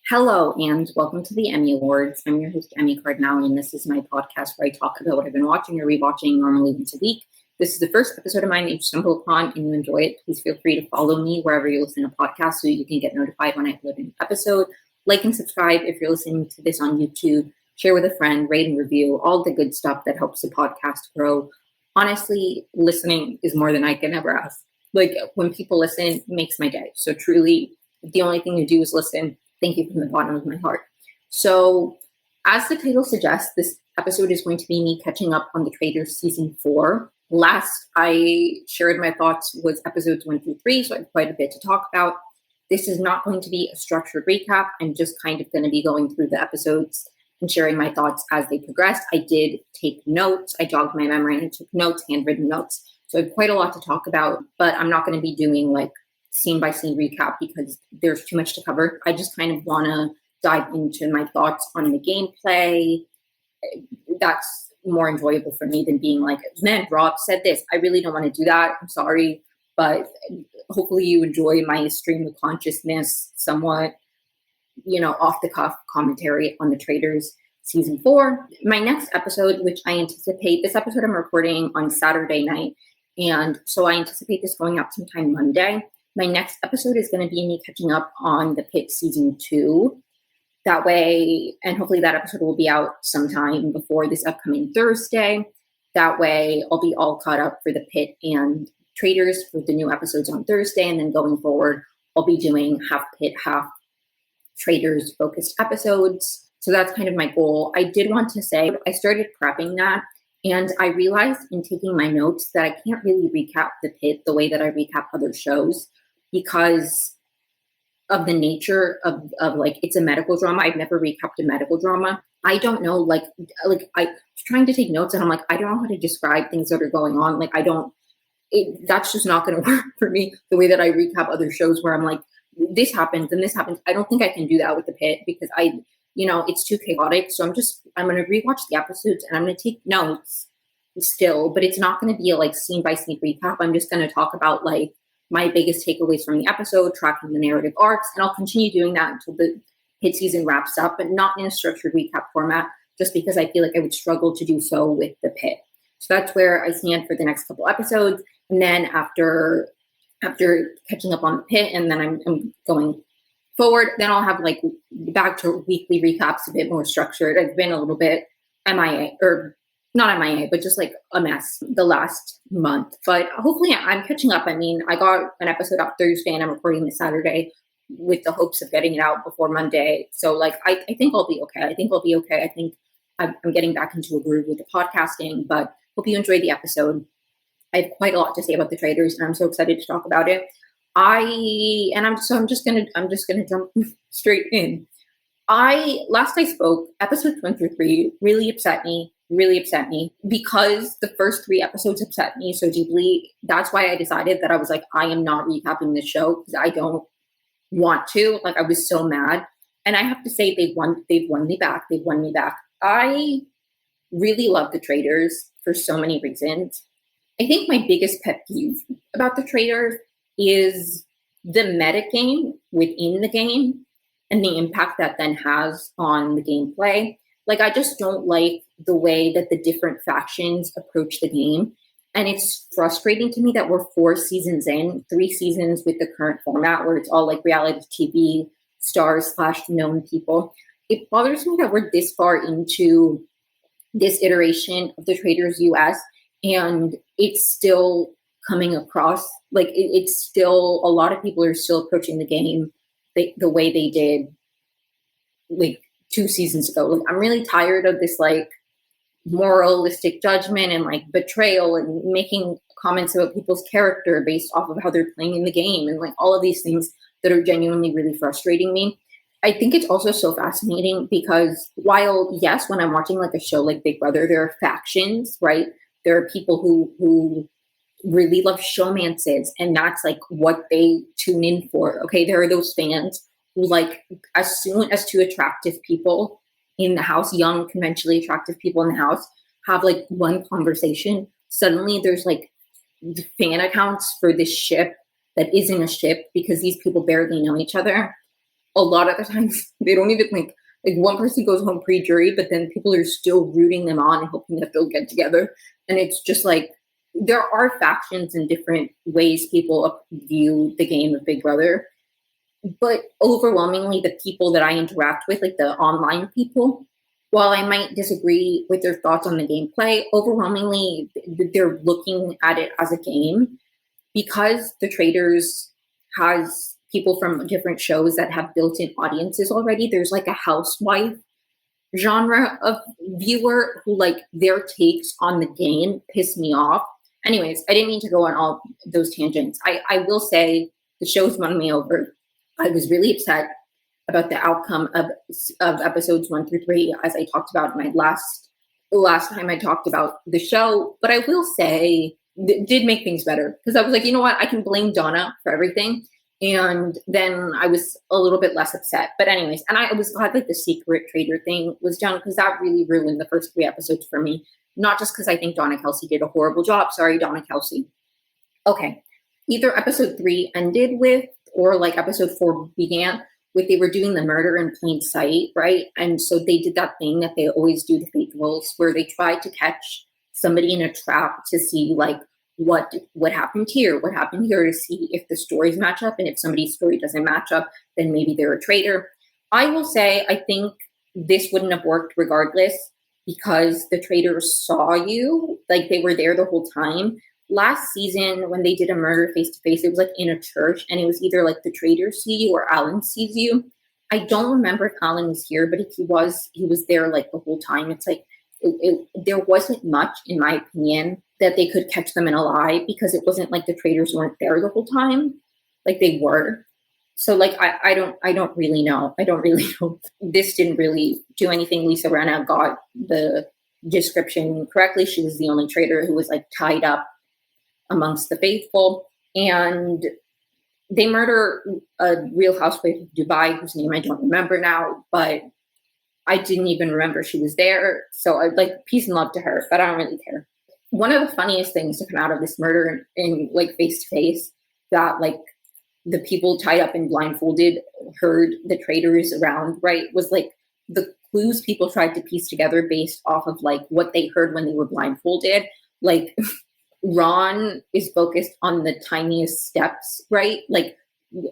Hello, and welcome to the Emmy Awards. I'm your host, Emmy Cardinale, and this is my podcast where I talk about what I've been watching or rewatching normally once a week. This is the first episode of mine that you stumble upon and you enjoy it. Please feel free to follow me wherever you listen to podcasts so you can get notified when I upload an episode. Like and subscribe if you're listening to this on YouTube. Share with a friend, rate and review, all the good stuff that helps the podcast grow. Honestly, listening is more than I can ever ask. Like, when people listen, it makes my day. So truly, the only thing you do is listen. Thank you from the bottom of my heart. So, as the title suggests, this episode is going to be me catching up on the Traitors Season 4. Last I shared my thoughts was episodes 1 through 3, so I have quite a bit to talk about. This is not going to be a structured recap. I'm just kind of going to be going through the episodes and sharing my thoughts as they progressed. I did take notes. I jogged my memory and took notes, handwritten notes. So I have quite a lot to talk about, but I'm not going to be doing like scene by scene recap because there's too much to cover. I just kind of want to dive into my thoughts on the gameplay. That's more enjoyable for me than being like, man, Rob said this. I really don't want to do that. I'm sorry, but hopefully you enjoy my stream of consciousness, somewhat, off the cuff commentary on the Traitors Season 4. My next episode, which I anticipate, this episode I'm recording on Saturday night, and so I anticipate this going out sometime Monday. My next episode is going to be me catching up on The Pit Season 2. That way, and hopefully that episode will be out sometime before this upcoming Thursday. That way, I'll be all caught up for The Pit and Traitors for the new episodes on Thursday. And then going forward, I'll be doing half Pit, half Traitors focused episodes. So that's kind of my goal. I did want to say, I started prepping that. And I realized in taking my notes that I can't really recap The Pit the way that I recap other shows, because of the nature of like, it's a medical drama. I've never recapped a medical drama. I don't know, like I was trying to take notes and I'm like, I don't know how to describe things that are going on. Like, that's just not going to work for me the way that I recap other shows where I'm like, this happens and this happens. I don't think I can do that with The Pit because it's too chaotic. So I'm going to rewatch the episodes and I'm going to take notes still, but it's not going to be a like scene by scene recap. I'm just going to talk about like my biggest takeaways from the episode, tracking the narrative arcs, and I'll continue doing that until the Pit season wraps up, but not in a structured recap format, just because I feel like I would struggle to do so with The Pit. So that's where I stand for the next couple episodes. And then after catching up on The Pit, and then I'm going forward, then I'll have like back to weekly recaps, a bit more structured. I've been a little bit MIA, or not MIA, but just like a mess the last month. But hopefully I'm catching up. I mean, I got an episode out Thursday and I'm recording this Saturday with the hopes of getting it out before Monday. So like, I think I'll be okay. I think I'm getting back into a groove with the podcasting, but hope you enjoyed the episode. I have quite a lot to say about the Traitors and I'm so excited to talk about it. I'm just gonna jump straight in. Last I spoke, episodes 1 through 3 really upset me because the first 3 episodes upset me so deeply. That's why I decided that I was like, I am not recapping this show because I don't want to. Like, I was so mad. And I have to say they've won me back. I really love the Traitors for so many reasons. I think my biggest pet peeve about the Traitors is the metagame within the game and the impact that then has on the gameplay. Like, I just don't like the way that the different factions approach the game. And it's frustrating to me that we're 4 seasons in, 3 seasons with the current format where it's all like reality TV stars / known people. It bothers me that we're this far into this iteration of the Traitors US and it's still coming across like it's still, a lot of people are still approaching the game the way they did like 2 seasons ago. Like, I'm really tired of this like moralistic judgment and like betrayal and making comments about people's character based off of how they're playing in the game and like all of these things that are genuinely really frustrating me. I think it's also so fascinating because while, yes, when I'm watching like a show like Big Brother, there are factions, right? There are people who really love showmances and that's like what they tune in for. Okay, there are those fans who like, as soon as 2 attractive people in the house, young, conventionally attractive people in the house, have like one conversation, suddenly there's like fan accounts for this ship that isn't a ship because these people barely know each other. a lot of the times they don't even like one person goes home pre-jury, but then people are still rooting them on and hoping that they'll get together. And it's just like there are factions and different ways people view the game of Big Brother, but overwhelmingly the people that I interact with, like the online people, while I might disagree with their thoughts on the gameplay, overwhelmingly they're looking at it as a game because the Traitors has people from different shows that have built-in audiences already. There's like a housewife genre of viewer who like their takes on the game piss me off. Anyways, I didn't mean to go on all those tangents. I will say the show's won me over. I was really upset about the outcome of episodes 1 through 3, as I talked about in my last time I talked about the show. But I will say did make things better because I was like, you know what, I can blame Donna for everything. And then I was a little bit less upset. But anyways, and I was glad that the secret traitor thing was done because that really ruined the first 3 episodes for me. Not just because I think Donna Kelsey did a horrible job. Sorry, Donna Kelsey. Okay. Either episode 3 ended with, or like episode 4 began with, they were doing the murder in plain sight, right? And so they did that thing that they always do to faithfuls where they try to catch somebody in a trap to see like, what happened here, to see if the stories match up. And if somebody's story doesn't match up, then maybe they're a traitor. I will say, I think this wouldn't have worked regardless because the traitors saw you, like they were there the whole time. Last season, when they did a murder face-to-face, it was like in a church and it was either like the traitors see you or Alan sees you. I don't remember if Alan was here, but if he was there like the whole time. It's like, there wasn't much, in my opinion, that they could catch them in a lie because it wasn't like the traitors weren't there the whole time, like they were. So like I don't really know. This didn't really do anything. Lisa Rinna got the description correctly. She was the only traitor who was like tied up amongst the faithful, and they murder a Real Housewife of Dubai whose name I don't remember now, but I didn't even remember she was there. So I like peace and love to her, but I don't really care. One of the funniest things to come out of this murder in like face to face that like the people tied up and blindfolded heard the traitors around, right, was like the clues people tried to piece together based off of like what they heard when they were blindfolded. Like Ron is focused on the tiniest steps, right? Like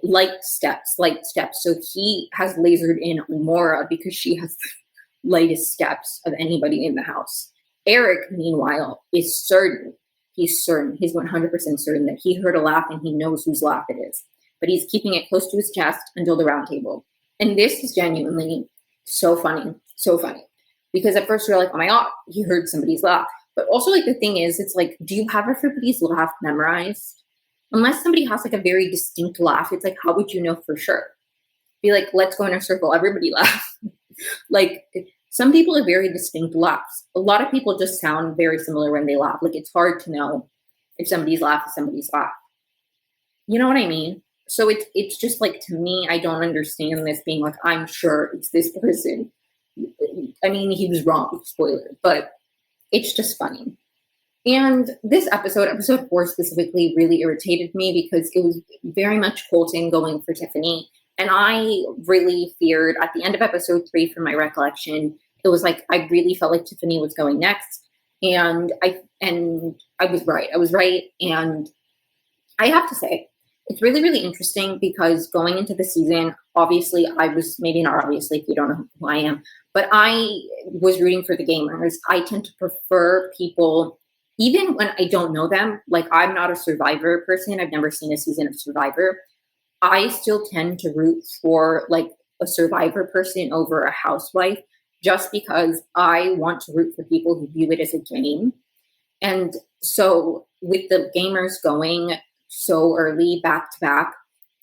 light steps. So he has lasered in on Maura because she has the lightest steps of anybody in the house. Eric, meanwhile, is certain. He's 100% certain that he heard a laugh and he knows whose laugh it is. But he's keeping it close to his chest until the round table. And this is genuinely so funny. Because at first you're like, oh my God, he heard somebody's laugh. But also like the thing is, it's like, do you have everybody's laugh memorized? Unless somebody has like a very distinct laugh, it's like, how would you know for sure? Be like, let's go in a circle, everybody laugh. Like some people have very distinct laughs. A lot of people just sound very similar when they laugh. Like it's hard to know if somebody's laugh is somebody's laugh. You know what I mean? So it's just like, to me, I don't understand this being like, I'm sure it's this person. I mean, he was wrong, spoiler, but it's just funny. And this episode 4 specifically, really irritated me because it was very much Colton going for Tiffany. And I really feared at the end of episode 3, from my recollection, it was like, I really felt like Tiffany was going next. And I was right. And I have to say, it's really, really interesting because going into the season, obviously maybe not obviously if you don't know who I am, but I was rooting for the gamers. I tend to prefer people, even when I don't know them. Like I'm not a Survivor person. I've never seen a season of Survivor. I still tend to root for like a Survivor person over a housewife just because I want to root for people who view it as a game. And so with the gamers going so early back to back,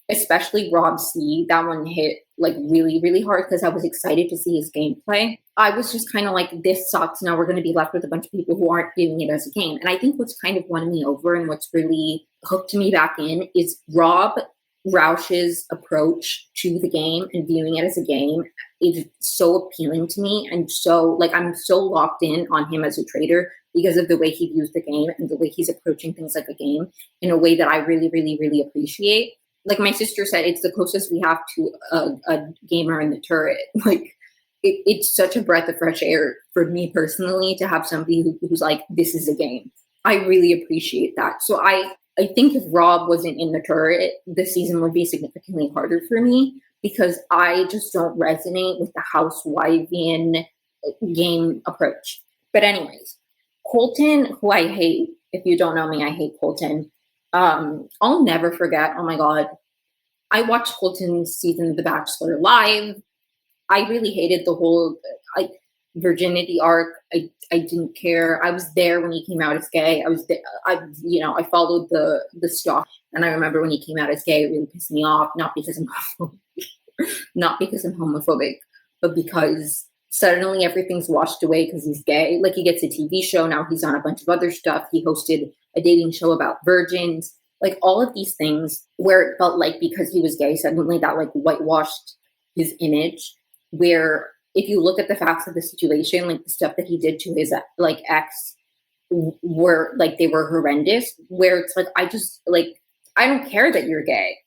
especially Rob C, that one hit like really, really hard because I was excited to see his gameplay. I was just kind of like, this sucks. Now we're going to be left with a bunch of people who aren't viewing it as a game. And I think what's kind of won me over and what's really hooked me back in is Rob Roush's approach to the game and viewing it as a game is so appealing to me. And so like, I'm so locked in on him as a traitor because of the way he views the game and the way he's approaching things like a game in a way that I really, really, really appreciate. like my sister said, it's the closest we have to a gamer in the turret. Like it's such a breath of fresh air for me personally to have somebody who's like, this is a game. I really appreciate that. So I think if Rob wasn't in the turret, the season would be significantly harder for me because I just don't resonate with the housewivian game approach. But anyways, Colton, who I hate, if you don't know me, I hate Colton. I'll never forget. Oh my God. I watched Colton's season of The Bachelor live. I really hated the whole virginity arc. I didn't care. I was there when he came out as gay. I was there, I followed the stuff, and I remember when he came out as gay, it really pissed me off. Not because I'm homophobic, but because suddenly everything's washed away because he's gay. Like he gets a TV show now. He's on a bunch of other stuff. He hosted a dating show about virgins. Like all of these things where it felt like because he was gay, suddenly that like whitewashed his image. Where if you look at the facts of the situation, like the stuff that he did to his like ex were like they were horrendous. Where it's like I don't care that you're gay.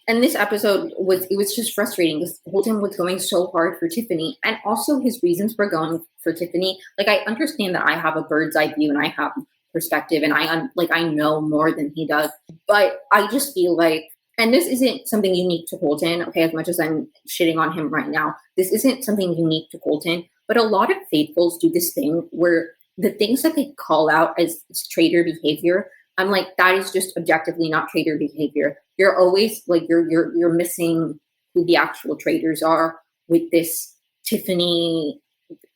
And this episode was just frustrating because Holden was going so hard for Tiffany, and also his reasons for going for Tiffany. Like I understand that I have a bird's eye view and I have perspective, and I know more than he does, but I just feel like, and this isn't something unique to Colton, okay, as much as I'm shitting on him right now, this isn't something unique to Colton, but a lot of faithfuls do this thing where the things that they call out as traitor behavior, I'm like, that is just objectively not traitor behavior. You're always like, you're missing who the actual traitors are with this Tiffany.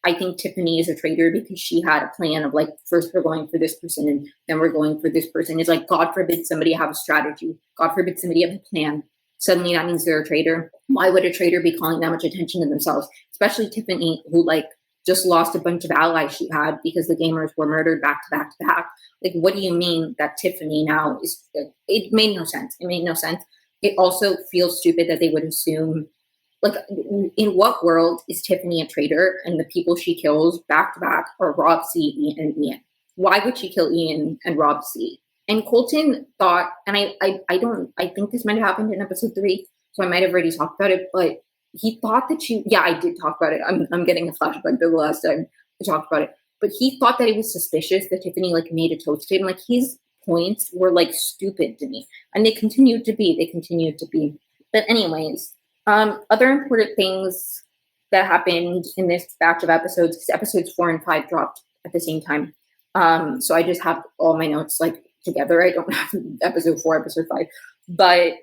I think Tiffany is a traitor because she had a plan of like, first we're going for this person and then we're going for this person. It's like, God forbid somebody have a strategy. God forbid somebody have a plan. Suddenly that means they're a traitor. Why would a traitor be calling that much attention to themselves? Especially Tiffany, who like just lost a bunch of allies she had because the gamers were murdered back to back to back. Like, what do you mean that Tiffany now is, it made no sense. It made no sense. It also feels stupid that they would assume, like, in what world is Tiffany a traitor and the people she kills back to back are Rob C, Ian, and Ian? Why would she kill Ian and Rob C? And Colton thought, and I think this might have happened in episode 3, so I might have already talked about it, but he thought that I did talk about it. I'm getting a flashback to the last time I talked about it. But he thought that it was suspicious that Tiffany like made a toast to him. Like his points were like stupid to me. And they continued to be. But anyways, other important things that happened in this batch of episodes, because episodes 4 and 5 dropped at the same time. So I just have all my notes like together. I don't have episode 4, episode 5. But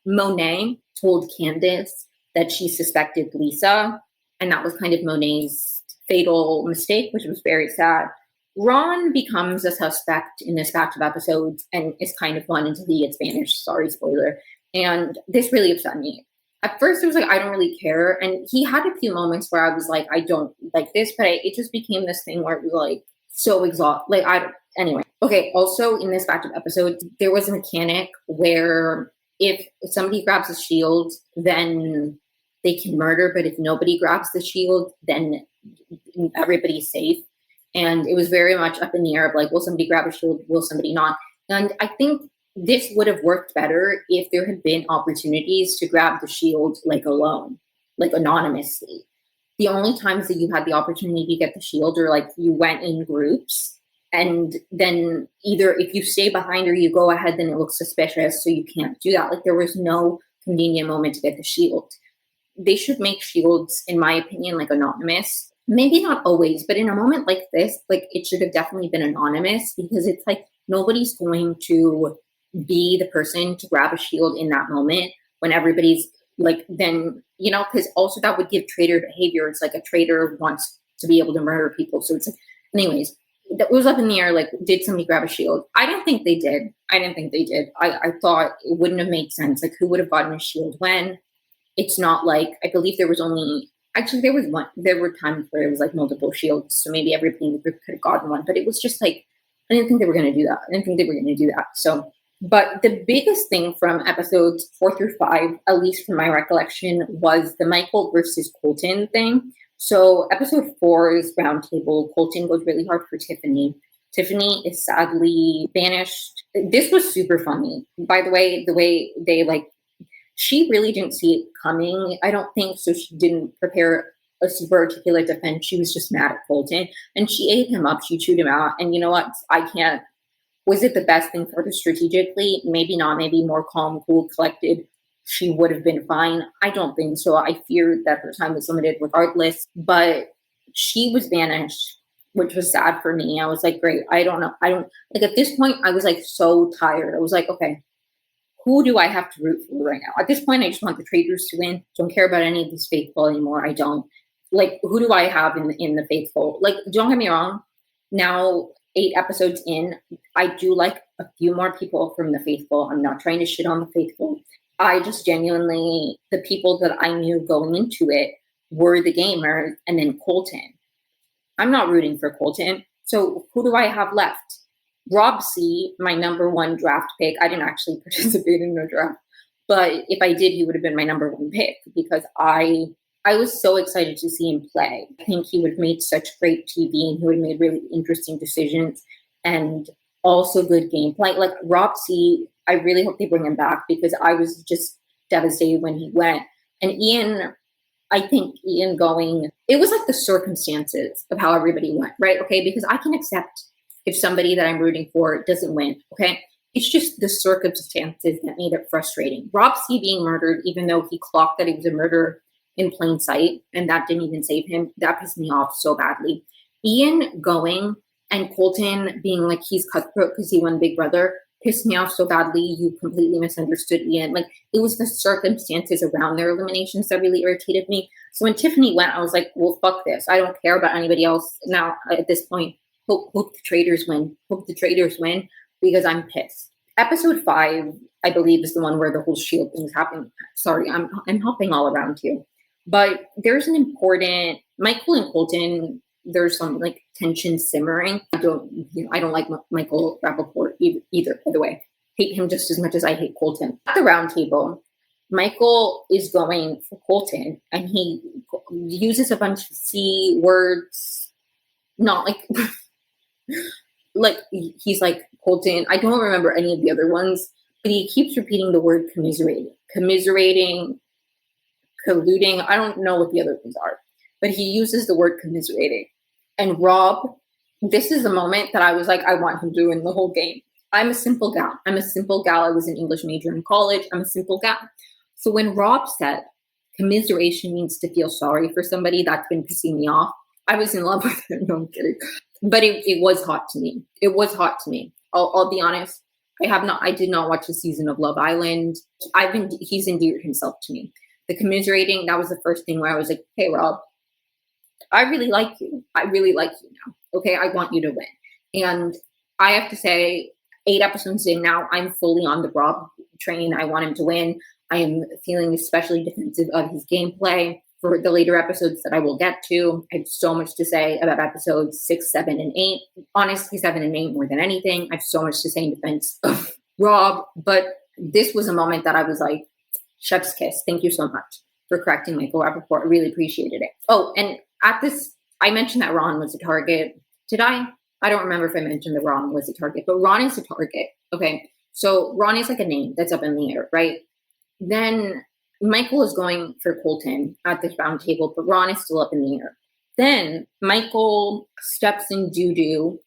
Monet told Candace that she suspected Lisa, and that was kind of Monet's fatal mistake, which was very sad. Ron becomes a suspect in this batch of episodes and is kind of gone until he gets banished. Sorry, spoiler. And this really upset me. At first, it was like, I don't really care. And he had a few moments where I was like, I don't like this, but it just became this thing where it was like so exhausting. Anyway. Okay, also in this batch of episodes, there was a mechanic where if somebody grabs a shield, then they can murder, but if nobody grabs the shield, then everybody's safe. And it was very much up in the air of like, will somebody grab a shield? Will somebody not? And I think this would have worked better if there had been opportunities to grab the shield like alone, like anonymously. The only times that you had the opportunity to get the shield are like you went in groups, and then either if you stay behind or you go ahead, then it looks suspicious, so you can't do that. Like there was no convenient moment to get the shield. They should make shields, in my opinion, like anonymous. Maybe not always, but in a moment like this, like it should have definitely been anonymous, because it's like nobody's going to be the person to grab a shield in that moment when everybody's like, then, because also that would give traitor behavior. It's like a traitor wants to be able to murder people. So it's like, anyways, that was up in the air. Like, did somebody grab a shield? I didn't think they did. I thought it wouldn't have made sense. Like, who would have gotten a shield when? It's not like, I believe there was only, actually there was one, there were times where it was like multiple shields. So maybe everybody in the group could have gotten one, but it was just like, I didn't think they were going to do that. So, but the biggest thing from episodes 4 through 5, at least from my recollection, was the Michael versus Colton thing. So episode 4's roundtable, Colton goes really hard for Tiffany. Tiffany is sadly banished. This was super funny. By the way they she really didn't see it coming, I don't think, so she didn't prepare a super articulate defense. She was just mad at Colton and she ate him up. She chewed him out. And you know what? I can't. Was it the best thing for her strategically? Maybe not. Maybe more calm, cool, collected. She would have been fine. I don't think so. I feared that her time was limited regardless. But she was banished, which was sad for me. I was like, great. I don't know. I don't like at this point. I was like so tired. I was like, okay, who do I have to root for right now? At this point, I just want the Traitors to win. Don't care about any of these faithful anymore. I don't. Like, who do I have in the faithful? Like, don't get me wrong. Now, 8 episodes in, I do like a few more people from the faithful. I'm not trying to shit on the faithful. I just genuinely, the people that I knew going into it were the gamers and then Colton. I'm not rooting for Colton. So who do I have left? Rob C, my number 1 draft pick. I didn't actually participate in the draft, but if I did, he would have been my number 1 pick because I was so excited to see him play. I think he would have made such great TV and he would have made really interesting decisions and also good gameplay. Like Rob C, I really hope they bring him back because I was just devastated when he went. And Ian, I think Ian going, it was like the circumstances of how everybody went, right? Okay, because I can accept if somebody that I'm rooting for doesn't win, okay? It's just the circumstances that made it frustrating. Rob C being murdered, even though he clocked that he was a murderer in plain sight, and that didn't even save him, that pissed me off so badly. Ian going and Colton being like he's cutthroat because he won Big Brother pissed me off so badly. You completely misunderstood Ian. Like, it was the circumstances around their eliminations that really irritated me. So when Tiffany went, I was like, well, fuck this. I don't care about anybody else now at this point. Hope the Traitors win. Hope the Traitors win because I'm pissed. Episode 5, I believe, is the one where the whole shield thing's happening. Sorry, I'm hopping all around here. But there's an important Michael and Colton. There's some like tension simmering. I don't like Michael Rappaport either. By the way, hate him just as much as I hate Colton. At the round table, Michael is going for Colton, and he uses a bunch of C words, not like like he's like Colton. I don't remember any of the other ones, but he keeps repeating the word commiserating, colluding. I don't know what the other ones are, but he uses the word commiserating. And Rob, this is a moment that I was like, I want him to win the whole game. I'm a simple gal. I was an English major in college. I'm a simple gal. So when Rob said commiseration means to feel sorry for somebody, that's been pissing me off. I was in love with him. No, I'm kidding. But it was hot to me. It was hot to me. I'll be honest. I did not watch the season of Love Island. He's endeared himself to me. The commiserating, that was the first thing where I was like, hey, Rob, I really like you. I really like you now. Okay, I want you to win. And I have to say, 8 episodes in now, I'm fully on the Rob train. I want him to win. I am feeling especially defensive of his gameplay. For the later episodes that I will get to, I have so much to say about episodes 6, 7, and 8. Honestly, 7 and 8 more than anything. I have so much to say in defense of Rob. But this was a moment that I was like, chef's kiss. Thank you so much for correcting Michael Rappaport. I really appreciated it. Oh, and at this, I mentioned that Ron was a target. Did I? I don't remember if I mentioned that Ron was a target, but Ron is a target. Okay. So Ron is like a name that's up in the air, right? Then Michael is going for Colton at this round table, but Ron is still up in the air. Then Michael steps in doo-doo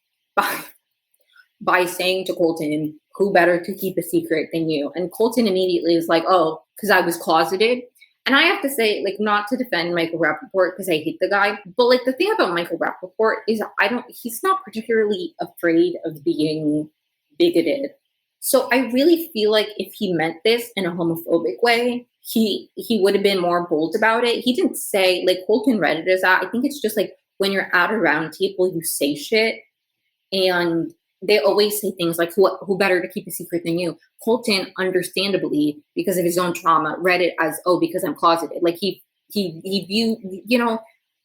by saying to Colton, who better to keep a secret than you? And Colton immediately is like, oh, because I was closeted. And I have to say, like, not to defend Michael Rappaport because I hate the guy, but like the thing about Michael Rappaport is he's not particularly afraid of being bigoted. So I really feel like if he meant this in a homophobic way, he would have been more bold about it. He didn't say, like, Colton read it as that. I think it's just like when you're at a round table, you say shit, and they always say things like, who better to keep a secret than you? Colton, understandably, because of his own trauma, read it as, oh, because I'm closeted. Like he viewed,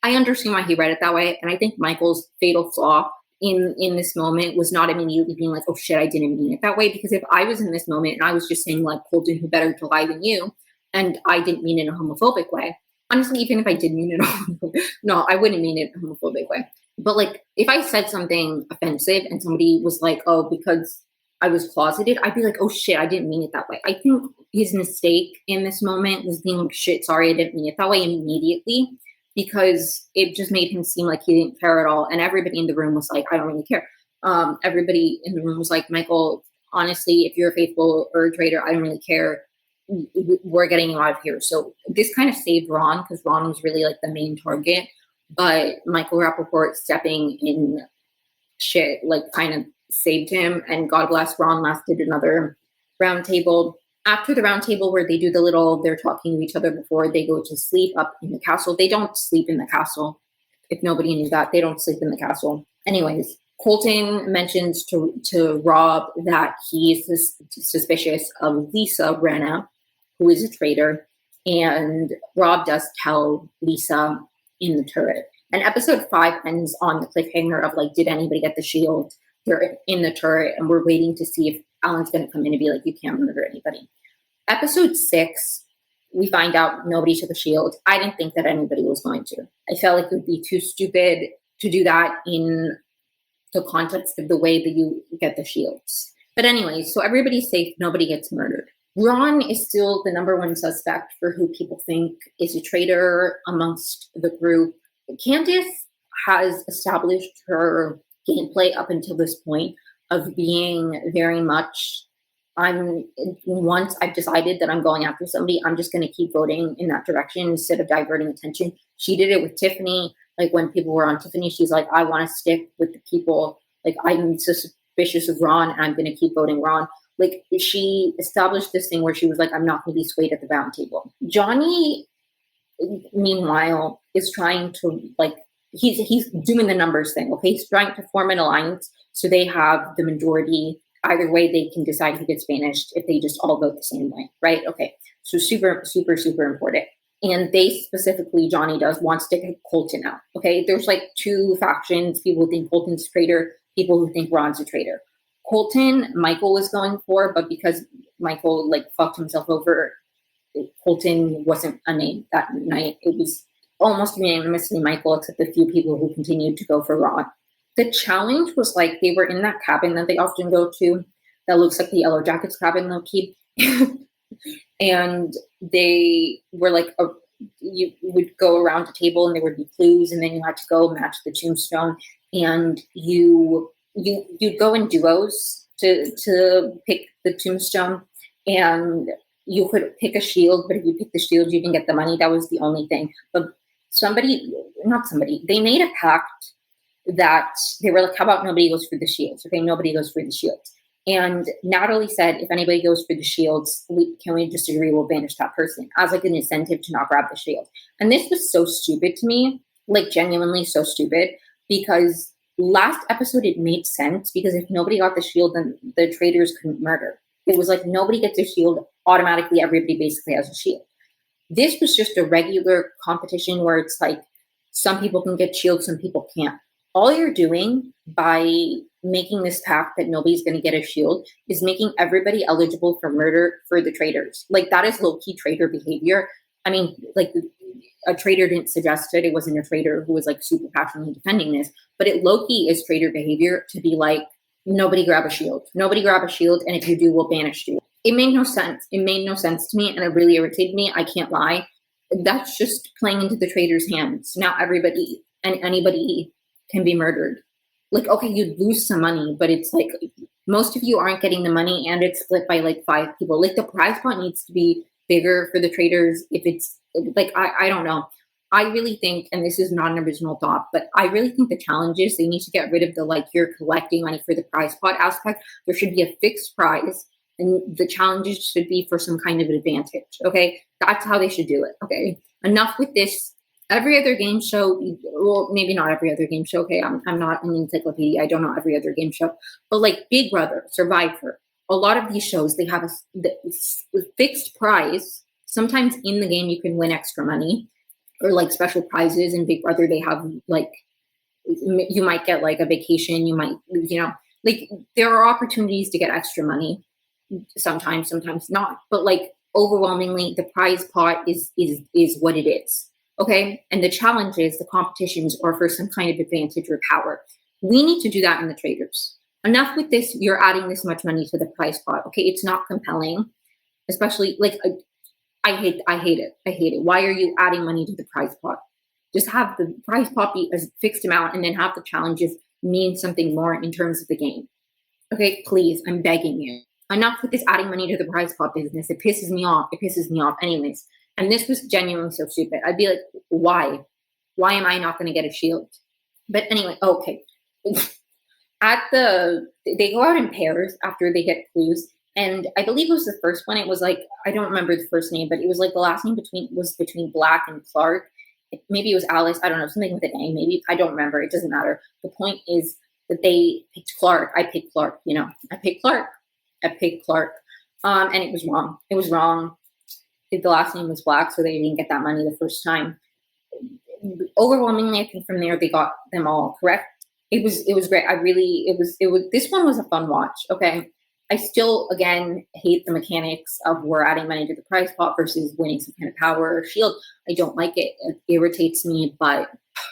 I understand why he read it that way. And I think Michael's fatal flaw in this moment was not immediately being like, oh shit, I didn't mean it that way. Because if I was in this moment and I was just saying like, Colton, who better to lie than you, and I didn't mean it in a homophobic way. Honestly, even if I did mean it, no, I wouldn't mean it in a homophobic way. But like, if I said something offensive and somebody was like, oh, because I was closeted, I'd be like, oh shit, I didn't mean it that way. I think his mistake in this moment was being like, shit, sorry, I didn't mean it that way immediately, because it just made him seem like he didn't care at all. And everybody in the room was like, I don't really care. Everybody in the room was like, Michael, honestly, if you're a faithful or a traitor, I don't really care. We're getting you out of here. So this kind of saved Ron, because Ron was really like the main target. But Michael Rappaport stepping in shit like kind of saved him. And God bless, Ron lasted another round table. After the round table where they do the little, they're talking to each other before they go to sleep up in the castle. They don't sleep in the castle. If nobody knew that, they don't sleep in the castle. Anyways, Colton mentions to Rob that he's suspicious of Lisa Brenna, who is a traitor. And Rob does tell Lisa in the turret. And episode 5 ends on the cliffhanger of like, did anybody get the shield? They're in the turret, and we're waiting to see if Alan's going to come in and be like, you can't murder anybody. Episode 6, we find out nobody took a shield. I didn't think that anybody was going to. I felt like it would be too stupid to do that in the context of the way that you get the shields. But anyway, so everybody's safe. Nobody gets murdered. Ron is still the number one suspect for who people think is a traitor amongst the group. Candice has established her gameplay up until this point of being very much, once I've decided that I'm going after somebody, I'm just going to keep voting in that direction instead of diverting attention. She did it with Tiffany. Like when people were on Tiffany, she's like, I want to stick with the people. Like I'm suspicious of Ron and I'm going to keep voting Ron. Like she established this thing where she was like, I'm not going to be swayed at the round table. Johnny, meanwhile, is trying to like, he's doing the numbers thing. Okay. He's trying to form an alliance so they have the majority. Either way, they can decide who gets banished if they just all vote the same way, right? Okay, so super, super, super important. And they specifically, Johnny does, wants to get Colton out, okay? There's like 2 factions, people who think Colton's a traitor, people who think Ron's a traitor. Colton, Michael was going for, but because Michael like fucked himself over, Colton wasn't a name that night. It was almost unanimously Michael, except a few people who continued to go for Ron. The challenge was like they were in that cabin that they often go to that looks like the Yellow Jackets cabin they'll keep. And they were like, you would go around the table and there would be clues, and then you had to go match the tombstone, and you'd go in duos to pick the tombstone, and you could pick a shield, but if you pick the shield, you didn't get the money. That was the only thing. But they made a pact that they were like, how about nobody goes for the shields? Okay, nobody goes for the shields. And Natalie said, if anybody goes for the shields, can we just agree we'll banish that person as like an incentive to not grab the shield? And this was so stupid to me, like genuinely so stupid, because last episode it made sense, because if nobody got the shield, then the traitors couldn't murder. It was like nobody gets a shield, automatically everybody basically has a shield. This was just a regular competition where it's like some people can get shields, some people can't. All you're doing by making this pact that nobody's going to get a shield is making everybody eligible for murder for the traitors. Like that is low-key traitor behavior. I mean, like a traitor didn't suggest it. It wasn't a traitor who was like super passionately defending this, but it low-key is traitor behavior to be like, nobody grab a shield. Nobody grab a shield, and if you do, we'll banish you. It made no sense. It made no sense to me, and it really irritated me. I can't lie. That's just playing into the traitor's hands. Now everybody and anybody can be murdered. Like, okay, you'd lose some money, but it's like most of you aren't getting the money, and it's split by like 5 people. Like the prize pot needs to be bigger for the traitors. If it's like, I don't know. I really think, and this is not an original thought, but I really think the challenge is they need to get rid of the like you're collecting money for the prize pot aspect. There should be a fixed prize, and the challenges should be for some kind of advantage. Okay, that's how they should do it. Okay, enough with this. Every other game show, well, maybe not every other game show. Okay, I'm not an encyclopedia. I don't know every other game show, but like Big Brother, Survivor, a lot of these shows, they have a fixed prize. Sometimes in the game you can win extra money or like special prizes. In Big Brother, they have like, you might get like a vacation. You might, like there are opportunities to get extra money. Sometimes not, but like overwhelmingly the prize pot is what it is. Okay. And the challenges, the competitions are for some kind of advantage or power. We need to do that in the traders. Enough with this. You're adding this much money to the price pot. Okay. It's not compelling, especially like I hate it. I hate it. Why are you adding money to the prize pot? Just have the prize pot be a fixed amount and then have the challenges mean something more in terms of the game. Okay, please, I'm begging you. Enough with this adding money to the prize pot business. It pisses me off. It pisses me off anyways. And this was genuinely so stupid. I'd be like, why? Why am I not going to get a shield? But anyway, okay. They go out in pairs after they get clues. And I believe it was the first one. It was like, I don't remember the first name, but it was like the last name between Black and Clark. Maybe it was Alice. I don't know, something with an A. Maybe, I don't remember. It doesn't matter. The point is that they picked Clark. I picked Clark. I picked Clark. And it was wrong. It was wrong. The last name was Black, so they didn't get that money the first time. Overwhelmingly, I think from there they got them all correct. It was great. This one was a fun watch. Okay. I still, again, hate the mechanics of we're adding money to the prize pot versus winning some kind of power or shield. I don't like it. It irritates me, but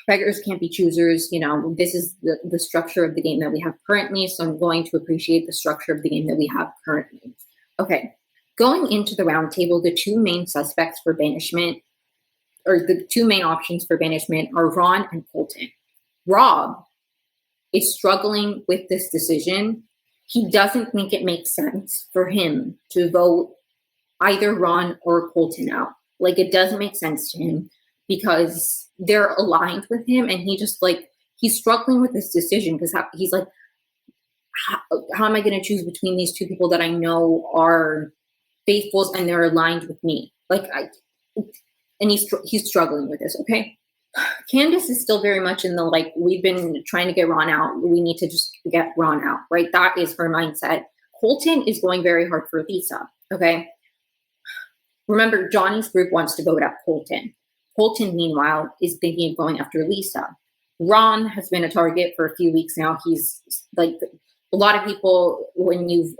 beggars can't be choosers. This is the structure of the game that we have currently, so I'm going to appreciate the structure of the game that we have currently. Okay, going into the round table, the two main suspects for banishment, or the two main options for banishment, are Ron and Colton. Rob is struggling with this decision. He doesn't think it makes sense for him to vote either Ron or Colton out. Like, it doesn't make sense to him because they're aligned with him, and he's struggling with this decision because he's like, how am I going to choose between these two people that I know are faithfuls and they're aligned with me? And he's struggling with this. Okay. Candace is still very much in the, we've been trying to get Ron out. We need to just get Ron out, right? That is her mindset. Colton is going very hard for Lisa, okay? Remember, Johnny's group wants to vote out Colton. Colton, meanwhile, is thinking of going after Lisa. Ron has been a target for a few weeks now. He's like, a lot of people, when you've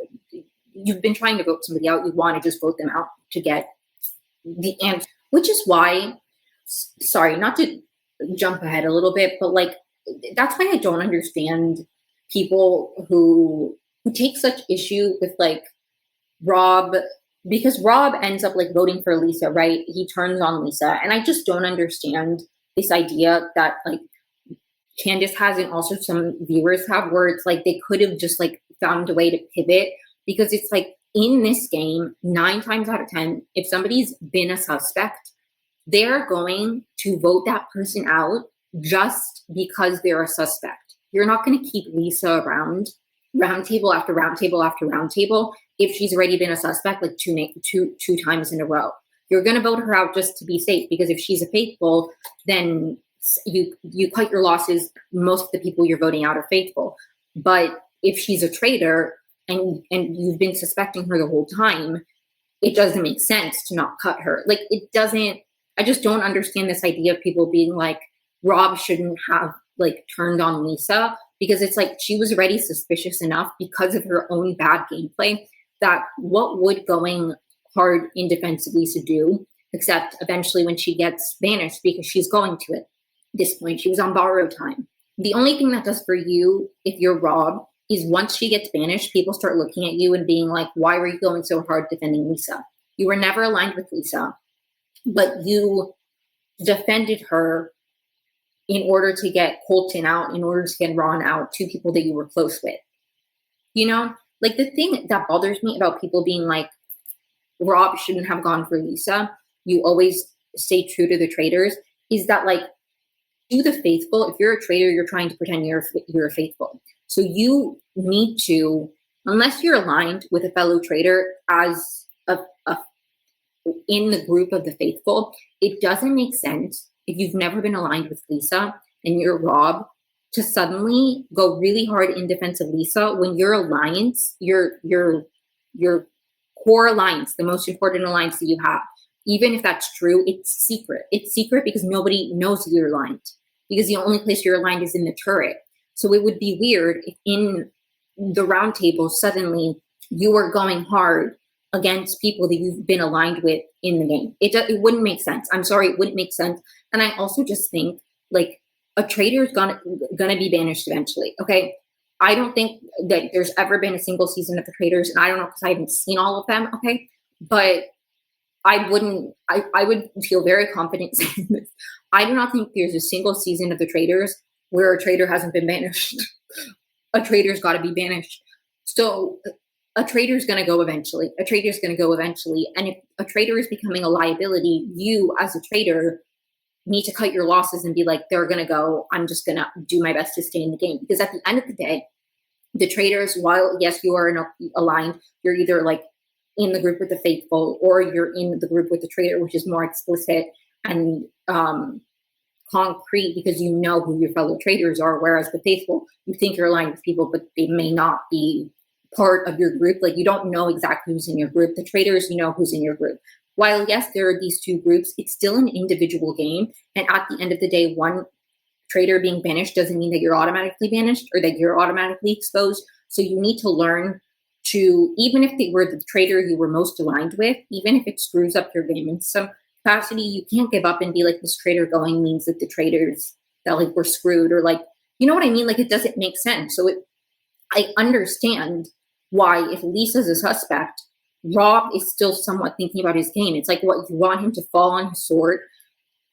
been trying to vote somebody out, you want to just vote them out to get the answer, which is why, sorry, not to jump ahead a little bit, but that's why I don't understand people who take such issue with Rob, because Rob ends up voting for Lisa, right? He turns on Lisa, and I just don't understand this idea that Candace has, and also some viewers have, where it's they could have just found a way to pivot, because it's in this game, 9 times out of 10, if somebody's been a suspect, they're going to vote that person out just because they're a suspect. You're not going to keep Lisa around round table after round table after round table if she's already been a suspect two times in a row. You're going to vote her out just to be safe, because if she's a faithful, then you cut your losses. Most of the people you're voting out are faithful. But if she's a traitor and you've been suspecting her the whole time, it doesn't make sense to not cut her. It doesn't. I just don't understand this idea of people being Rob shouldn't have turned on Lisa, because it's she was already suspicious enough because of her own bad gameplay, that what would going hard in defense of Lisa do, except eventually when she gets banished, because she's going to it. At this point, she was on borrowed time. The only thing that does for you, if you're Rob, is once she gets banished, people start looking at you and being why were you going so hard defending Lisa? You were never aligned with Lisa, but you defended her in order to get Colton out, in order to get Ron out, 2 people that you were close with. The thing that bothers me about people being Rob shouldn't have gone for Lisa, you always stay true to the traitors, is that to the faithful, if you're a traitor, you're trying to pretend you're a faithful. So you need to, unless you're aligned with a fellow traitor as in the group of the faithful, it doesn't make sense if you've never been aligned with Lisa and you're Rob to suddenly go really hard in defense of Lisa when your alliance, your core alliance, the most important alliance that you have, even if that's true, it's secret. It's secret because nobody knows you're aligned, because the only place you're aligned is in the turret. So it would be weird if in the round table suddenly you are going hard against people that you've been aligned with in the game. It wouldn't make sense. I'm sorry, it wouldn't make sense. And I also just think like a traitor is gonna be banished eventually. Okay, I don't think that there's ever been a single season of the Traitors, and I don't know because I haven't seen all of them. Okay, but I would feel very confident saying this. I do not think there's a single season of the Traitors where a traitor hasn't been banished. A traitor's got to be banished. So a traitor's going to go eventually. A traitor's going to go eventually. And if a traitor is becoming a liability, you as a traitor need to cut your losses and be like, they're going to go. I'm just going to do my best to stay in the game. Because at the end of the day, the traitors, while yes, you are aligned, you're either like in the group with the faithful or you're in the group with the traitor, which is more explicit and concrete because you know who your fellow traitors are. Whereas the faithful, you think you're aligned with people, but they may not be part of your group. Like you don't know exactly who's in your group. The traitors, you know who's in your group. While yes, there are these two groups, it's still an individual game. And at the end of the day, one traitor being banished doesn't mean that you're automatically banished or that you're automatically exposed. So you need to learn to, even if they were the traitor you were most aligned with, even if it screws up your game in some capacity, you can't give up and be like, this traitor going means that the traitors that like were screwed, or like, you know what I mean? Like it doesn't make sense. So I understand why if Lisa's a suspect, Rob is still somewhat thinking about his game. It's like what you want him to fall on his sword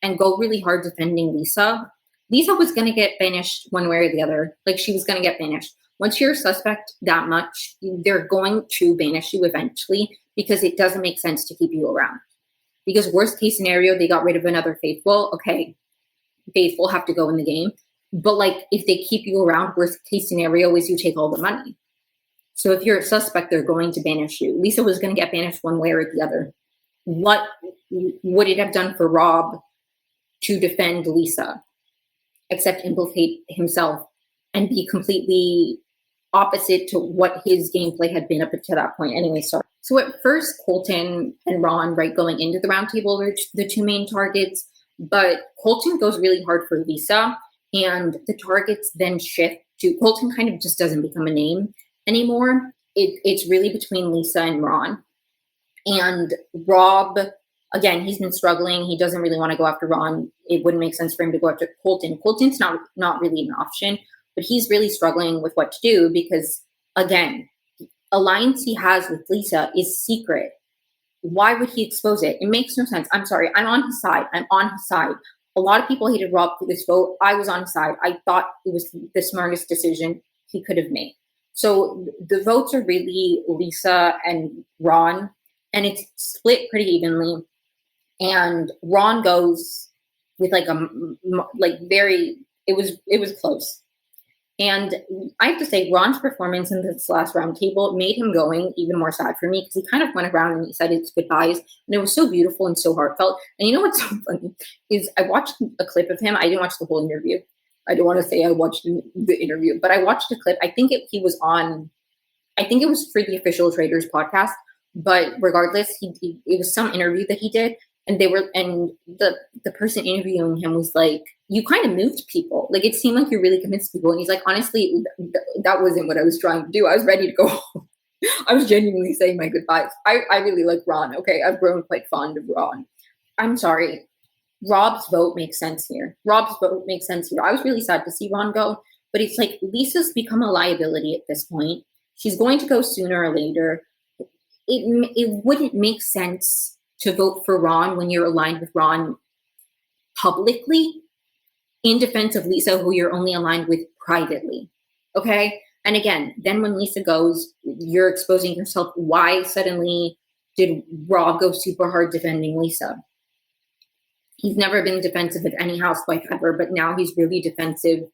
and go really hard defending Lisa. Lisa was going to get banished one way or the other. Like she was going to get banished. Once you're a suspect that much, they're going to banish you eventually because it doesn't make sense to keep you around. Because worst case scenario, they got rid of another faithful. Okay, faithful have to go in the game. But like if they keep you around, worst case scenario is you take all the money. So if you're a suspect, they're going to banish you. Lisa was going to get banished one way or the other. What would it have done for Rob to defend Lisa, except implicate himself and be completely opposite to what his gameplay had been up to that point? Anyway, sorry. So at first, Colton and Ron, right, going into the roundtable were the two main targets, but Colton goes really hard for Lisa, and the targets then shift to Colton. Kind of just doesn't become a name anymore. It's really between Lisa and Ron. And Rob, again, he's been struggling. He doesn't really want to go after Ron. It wouldn't make sense for him to go after Colton. Colton's not really an option, but he's really struggling with what to do because, again, the alliance he has with Lisa is secret. Why would he expose it? It makes no sense. I'm sorry. I'm on his side. A lot of people hated Rob for this vote. I was on his side. I thought it was the smartest decision he could have made. So the votes are really Lisa and Ron, and it's split pretty evenly. And Ron goes with it was close. And I have to say, Ron's performance in this last round table made him going even more sad for me because he kind of went around and he said his goodbyes, and it was so beautiful and so heartfelt. And you know what's so funny is I watched a clip of him. I didn't watch the whole interview. I don't want to say I watched the interview, but I watched a clip. I think it was for the official Traitors podcast, but regardless, it was some interview that he did. And the person interviewing him was like, you kind of moved people. Like, it seemed like you really convinced people. And he's like, honestly, that wasn't what I was trying to do. I was ready to go home. I was genuinely saying my goodbyes. I really like Ron. Okay, I've grown quite fond of Ron. I'm sorry. Rob's vote makes sense here. I was really sad to see Ron go, but it's like Lisa's become a liability at this point. She's going to go sooner or later. It wouldn't make sense to vote for Ron when you're aligned with Ron publicly in defense of Lisa, who you're only aligned with privately. Okay? And again, then when Lisa goes, you're exposing yourself. Why suddenly did Rob go super hard defending Lisa? He's never been defensive of any housewife ever, but now he's really defensive.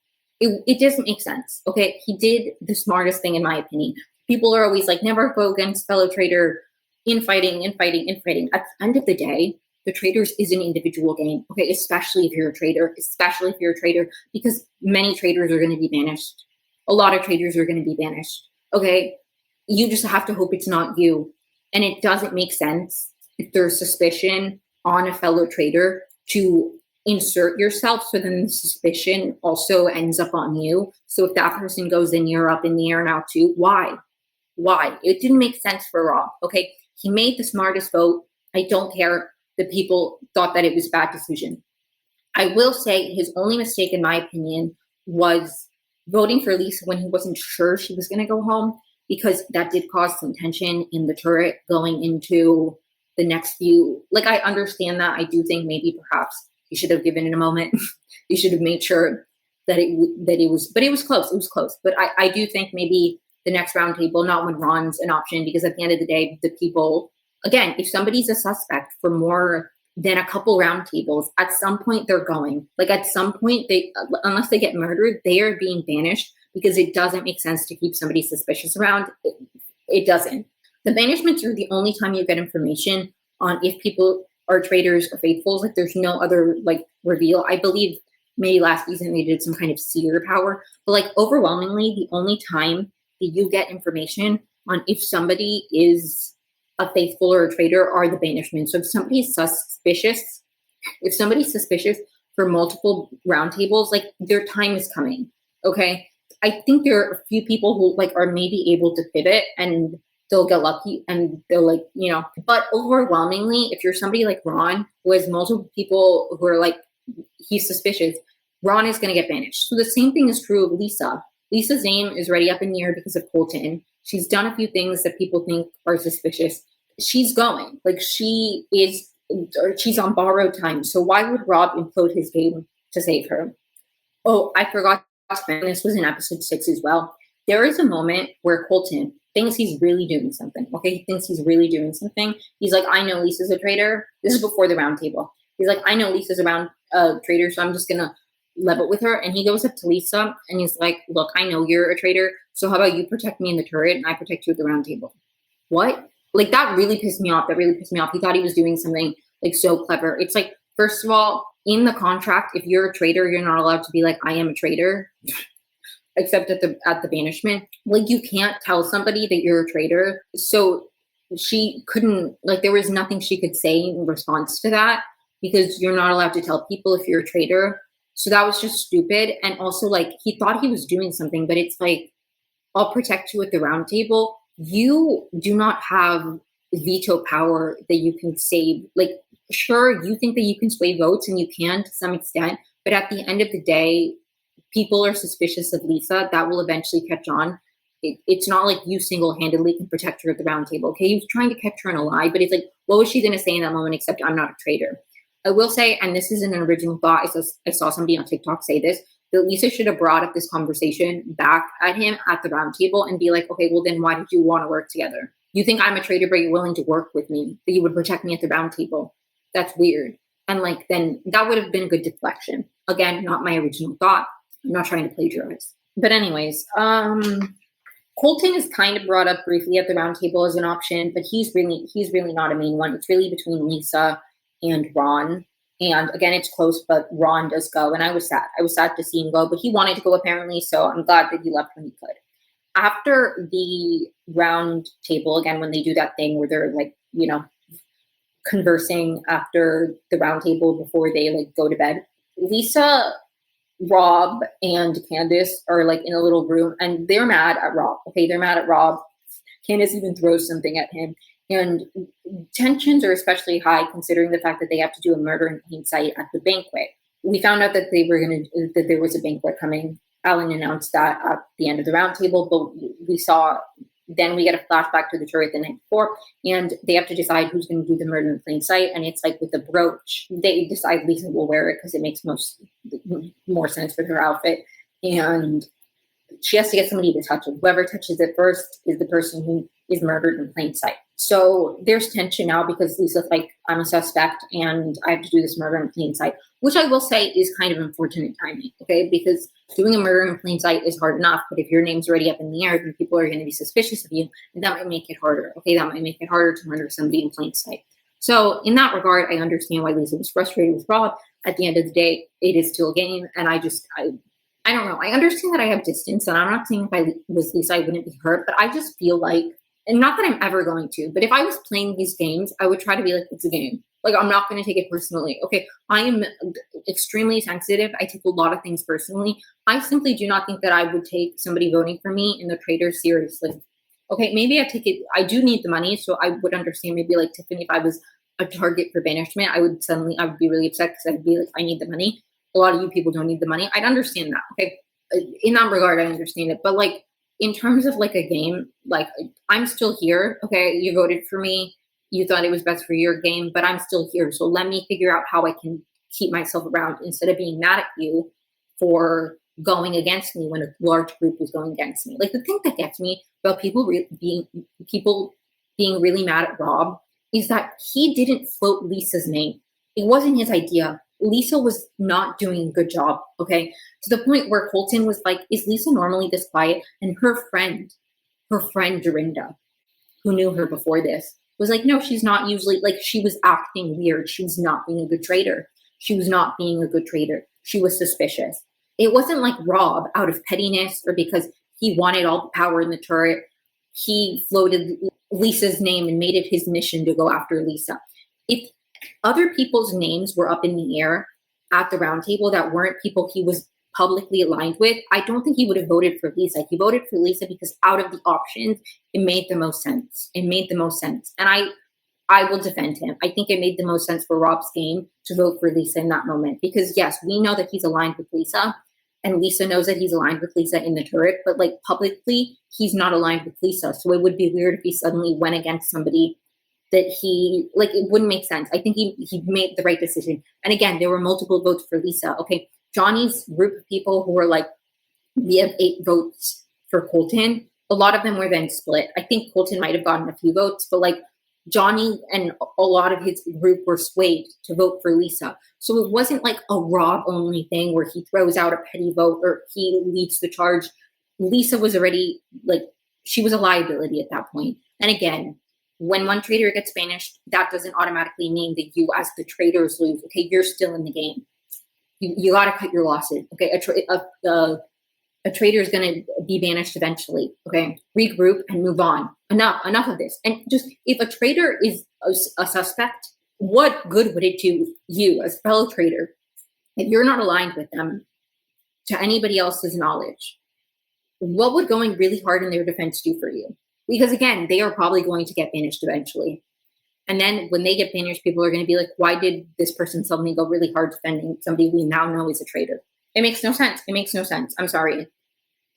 It doesn't make sense. Okay? He did the smartest thing, in my opinion. People are always like, never go against fellow traitor. Infighting. At the end of the day, the Traitors is an individual game, okay? Especially if you're a traitor, because many traitors are going to be banished. A lot of traitors are going to be banished, okay? You just have to hope it's not you. And it doesn't make sense if there's suspicion on a fellow traitor to insert yourself, so then the suspicion also ends up on you. So if that person goes, then you're up in the air now too. Why? It didn't make sense for Rob, okay? He made the smartest vote. I don't care that people thought that it was a bad decision. I will say his only mistake, in my opinion, was voting for Lisa when he wasn't sure she was going to go home, because that did cause some tension in the turret going into the next few. Like, I understand that. I do think maybe perhaps he should have given it a moment. He should have made sure that it was, but it was close. It was close. But I do think maybe the next round table, not when Ron's an option, because at the end of the day, the people, again, if somebody's a suspect for more than a couple round tables, at some point they're going. Like, at some point, they, unless they get murdered, they are being banished, because it doesn't make sense to keep somebody suspicious around. It doesn't. The banishments are the only time you get information on if people are traitors or faithfuls. Like, there's no other like reveal. I believe maybe last season they did some kind of seer power, but like overwhelmingly, the only time that you get information on if somebody is a faithful or a traitor are the banishments. So if somebody's suspicious, for multiple roundtables, like, their time is coming. Okay. I think there are a few people who like are maybe able to pivot and they'll get lucky and they'll like, but overwhelmingly, if you're somebody like Ron, who has multiple people who are like, he's suspicious, Ron is going to get banished. So the same thing is true of Lisa. Lisa's name is already up in the air because of Colton. She's done a few things that people think are suspicious. She's going. Like, she's on borrowed time. So why would Rob implode his game to save her? Oh, I forgot to mention, this was in episode 6 as well. There is a moment where Colton thinks he's really doing something. Okay, he thinks he's really doing something. He's like, I know Lisa's a traitor. This is before the round table. He's like, I know Lisa's a traitor, so I'm just going to level with her. And he goes up to Lisa and he's like, look, I know you're a traitor, so how about you protect me in the turret and I protect you at the round table? What? Like, that really pissed me off. He thought he was doing something like so clever. It's like, first of all, in the contract, if you're a traitor, you're not allowed to be like, I am a traitor, except at the banishment. Like, you can't tell somebody that you're a traitor. So she couldn't, like, there was nothing she could say in response to that, because you're not allowed to tell people if you're a traitor. So that was just stupid. And also, like, he thought he was doing something, but it's like, I'll protect you at the round table. You do not have veto power that you can save. Like, sure, you think that you can sway votes, and you can to some extent, but at the end of the day, people are suspicious of Lisa. That will eventually catch on. It's not like you single-handedly can protect her at the round table. Okay, he was trying to catch her in a lie, but it's like, what was she going to say in that moment except, I'm not a traitor? I will say, and this isn't an original thought, I saw somebody on TikTok say this, that Lisa should have brought up this conversation back at him at the round table and be like, okay, well then why did you want to work together? You think I'm a traitor, but you're willing to work with me, that you would protect me at the round table. That's weird. And like, then that would have been a good deflection. Again, not my original thought. I'm not trying to plagiarize. But anyways, Colton is kind of brought up briefly at the round table as an option, but he's really not a main one. It's really between Lisa and Ron. And again, it's close, but Ron does go. And I was sad. I was sad to see him go, but he wanted to go apparently. So I'm glad that he left when he could. After the round table, again, when they do that thing where they're like, conversing after the round table before they like go to bed, Lisa, Rob, and Candace are like in a little room and they're mad at Rob. Okay, they're mad at Rob. Candace even throws something at him. And tensions are especially high considering the fact that they have to do a murder in plain sight at the banquet. We found out that that there was a banquet coming. Alan announced that at the end of the roundtable, but then we get a flashback to the turret the night before, and they have to decide who's going to do the murder in plain sight. And it's like with the brooch, they decide Lisa will wear it because it makes more sense with her outfit. And she has to get somebody to touch it. Whoever touches it first is the person who is murdered in plain sight. So there's tension now because Lisa's like, I'm a suspect and I have to do this murder in plain sight, which I will say is kind of unfortunate timing, okay? Because doing a murder in plain sight is hard enough, but if your name's already up in the air, then people are going to be suspicious of you, and that might make it harder, okay? That might make it harder to murder somebody in plain sight. So in that regard, I understand why Lisa was frustrated with Rob. At the end of the day, it is still a game, and I don't know. I understand that I have distance, and I'm not saying if I was Lisa, I wouldn't be hurt, but I just feel like, and not that I'm ever going to, but if I was playing these games, I would try to be like, it's a game. Like, I'm not going to take it personally. Okay, I am extremely sensitive. I take a lot of things personally. I simply do not think that I would take somebody voting for me in the Traitors seriously. Okay, maybe I do need the money, so I would understand maybe like Tiffany, if I was a target for banishment, I would be really upset because I'd be like, I need the money. A lot of you people don't need the money. I'd understand that. Okay. In that regard, I understand it. But like in terms of like a game, like I'm still here. Okay. You voted for me. You thought it was best for your game, but I'm still here. So let me figure out how I can keep myself around instead of being mad at you for going against me when a large group was going against me. Like the thing that gets me about people being really mad at Rob is that he didn't float Lisa's name. It wasn't his idea. Lisa was not doing a good job, okay? To the point where Colton was like, is Lisa normally this quiet? And her friend Dorinda, who knew her before this, was like, no, she's not usually, like, she was acting weird. She was not being a good traitor. She was not being a good traitor. She was suspicious. It wasn't like Rob, out of pettiness or because he wanted all the power in the turret, he floated Lisa's name and made it his mission to go after Lisa. If other people's names were up in the air at the round table that weren't people he was publicly aligned with, I don't think he would have voted for Lisa. He voted for Lisa because out of the options, it made the most sense. It made the most sense. And I will defend him. I think it made the most sense for Rob's game to vote for Lisa in that moment. Because yes, we know that he's aligned with Lisa, and Lisa knows that he's aligned with Lisa in the turret, but like publicly, he's not aligned with Lisa. So it would be weird if he suddenly went against somebody that he, like, it wouldn't make sense. I think he made the right decision. And again, there were multiple votes for Lisa. Okay, Johnny's group of people who were like, we have 8 votes for Colton. A lot of them were then split. I think Colton might have gotten a few votes, but like Johnny and a lot of his group were swayed to vote for Lisa. So it wasn't like a Rob only thing where he throws out a petty vote or he leads the charge. Lisa was already like, she was a liability at that point. And again, when one traitor gets banished, that doesn't automatically mean that you as the traitors lose. Okay, you're still in the game. You got to cut your losses. Okay, a traitor is going to be banished eventually. Okay, regroup and move on. Enough of this. And just if a traitor is a suspect, what good would it do you as a fellow traitor if you're not aligned with them to anybody else's knowledge? What would going really hard in their defense do for you? Because again, they are probably going to get banished eventually. And then when they get banished, people are going to be like, why did this person suddenly go really hard defending somebody we now know is a traitor? It makes no sense. It makes no sense. I'm sorry.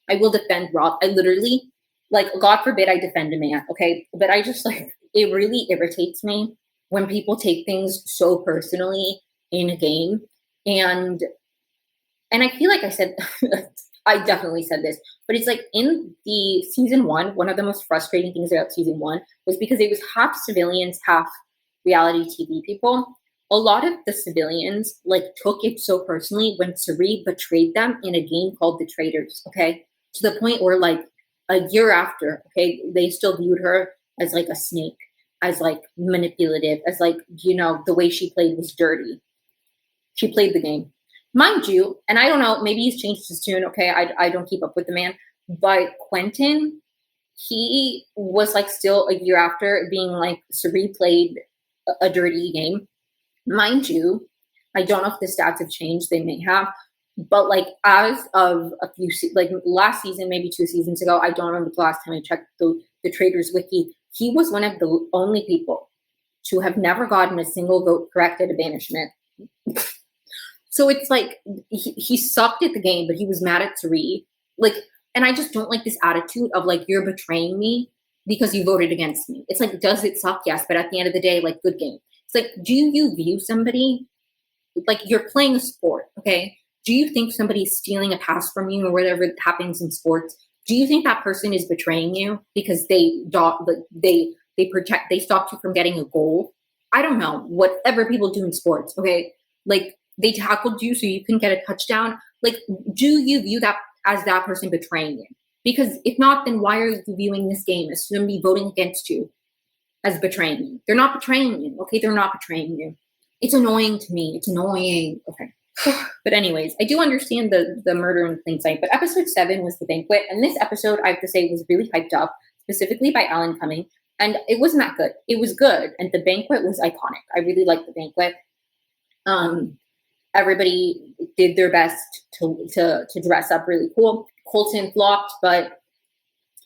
I will defend Rob. I literally, like, God forbid I defend a man, okay? But I just, like, it really irritates me when people take things so personally in a game. And I feel like I said, I definitely said this, but it's like in the season 1, one of the most frustrating things about season 1 was because it was half civilians, half reality TV people. A lot of the civilians like took it so personally when Sari betrayed them in a game called The Traitors, okay? To the point where like a year after, okay, they still viewed her as like a snake, as like manipulative, as like, you know, the way she played was dirty. She played the game. Mind you, and I don't know, maybe he's changed his tune, okay? I don't keep up with the man. But Quentin, he was like still a year after being like, Sari played a dirty game. Mind you, I don't know if the stats have changed, they may have. But like as of a few, like last season, maybe 2 seasons ago, I don't remember the last time I checked the Traitors Wiki, he was one of the only people to have never gotten a single vote correct at a banishment. So it's like he sucked at the game, but he was mad at Sari. Like, and I just don't like this attitude of like, you're betraying me because you voted against me. It's like, does it suck? Yes, but at the end of the day, like, good game. It's like, do you view somebody like you're playing a sport? Okay, do you think somebody's stealing a pass from you or whatever happens in sports? Do you think that person is betraying you because they stopped you from getting a goal? I don't know. Whatever people do in sports, okay, like. They tackled you so you can get a touchdown. Like, do you view that as that person betraying you? Because if not, then why are you viewing this game as somebody voting against you as betraying you? They're not betraying you, okay? They're not betraying you. It's annoying to me. It's annoying. Okay. But anyways, I do understand the murder in plain sight. But episode 7 was the banquet. And this episode, I have to say, was really hyped up, specifically by Alan Cumming. And it wasn't that good. It was good. And the banquet was iconic. I really liked the banquet. Everybody did their best to dress up really cool. Colton flopped, but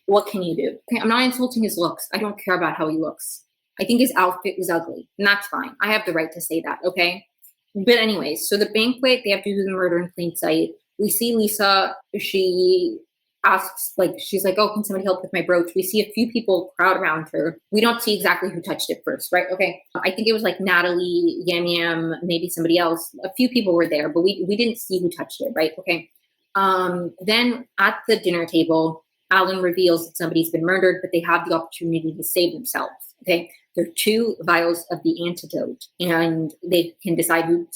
What can you do? Okay, I'm not insulting his looks. I don't care about how he looks. I think his outfit was ugly, and that's fine. I have the right to say that, okay? But anyways, so the banquet, they have to do the murder in plain sight. We see Lisa, she asks, like, she's like, oh, can somebody help with my brooch? We see a few people crowd around her. We don't see exactly who touched it first, right? Okay. I think it was like Natalie, Yam Yam, maybe somebody else. A few people were there, but we didn't see who touched it, right? Okay. Then at the dinner table, Alan reveals that somebody's been murdered, but they have the opportunity to save themselves. Okay. There are 2 vials of the antidote, and they can decide who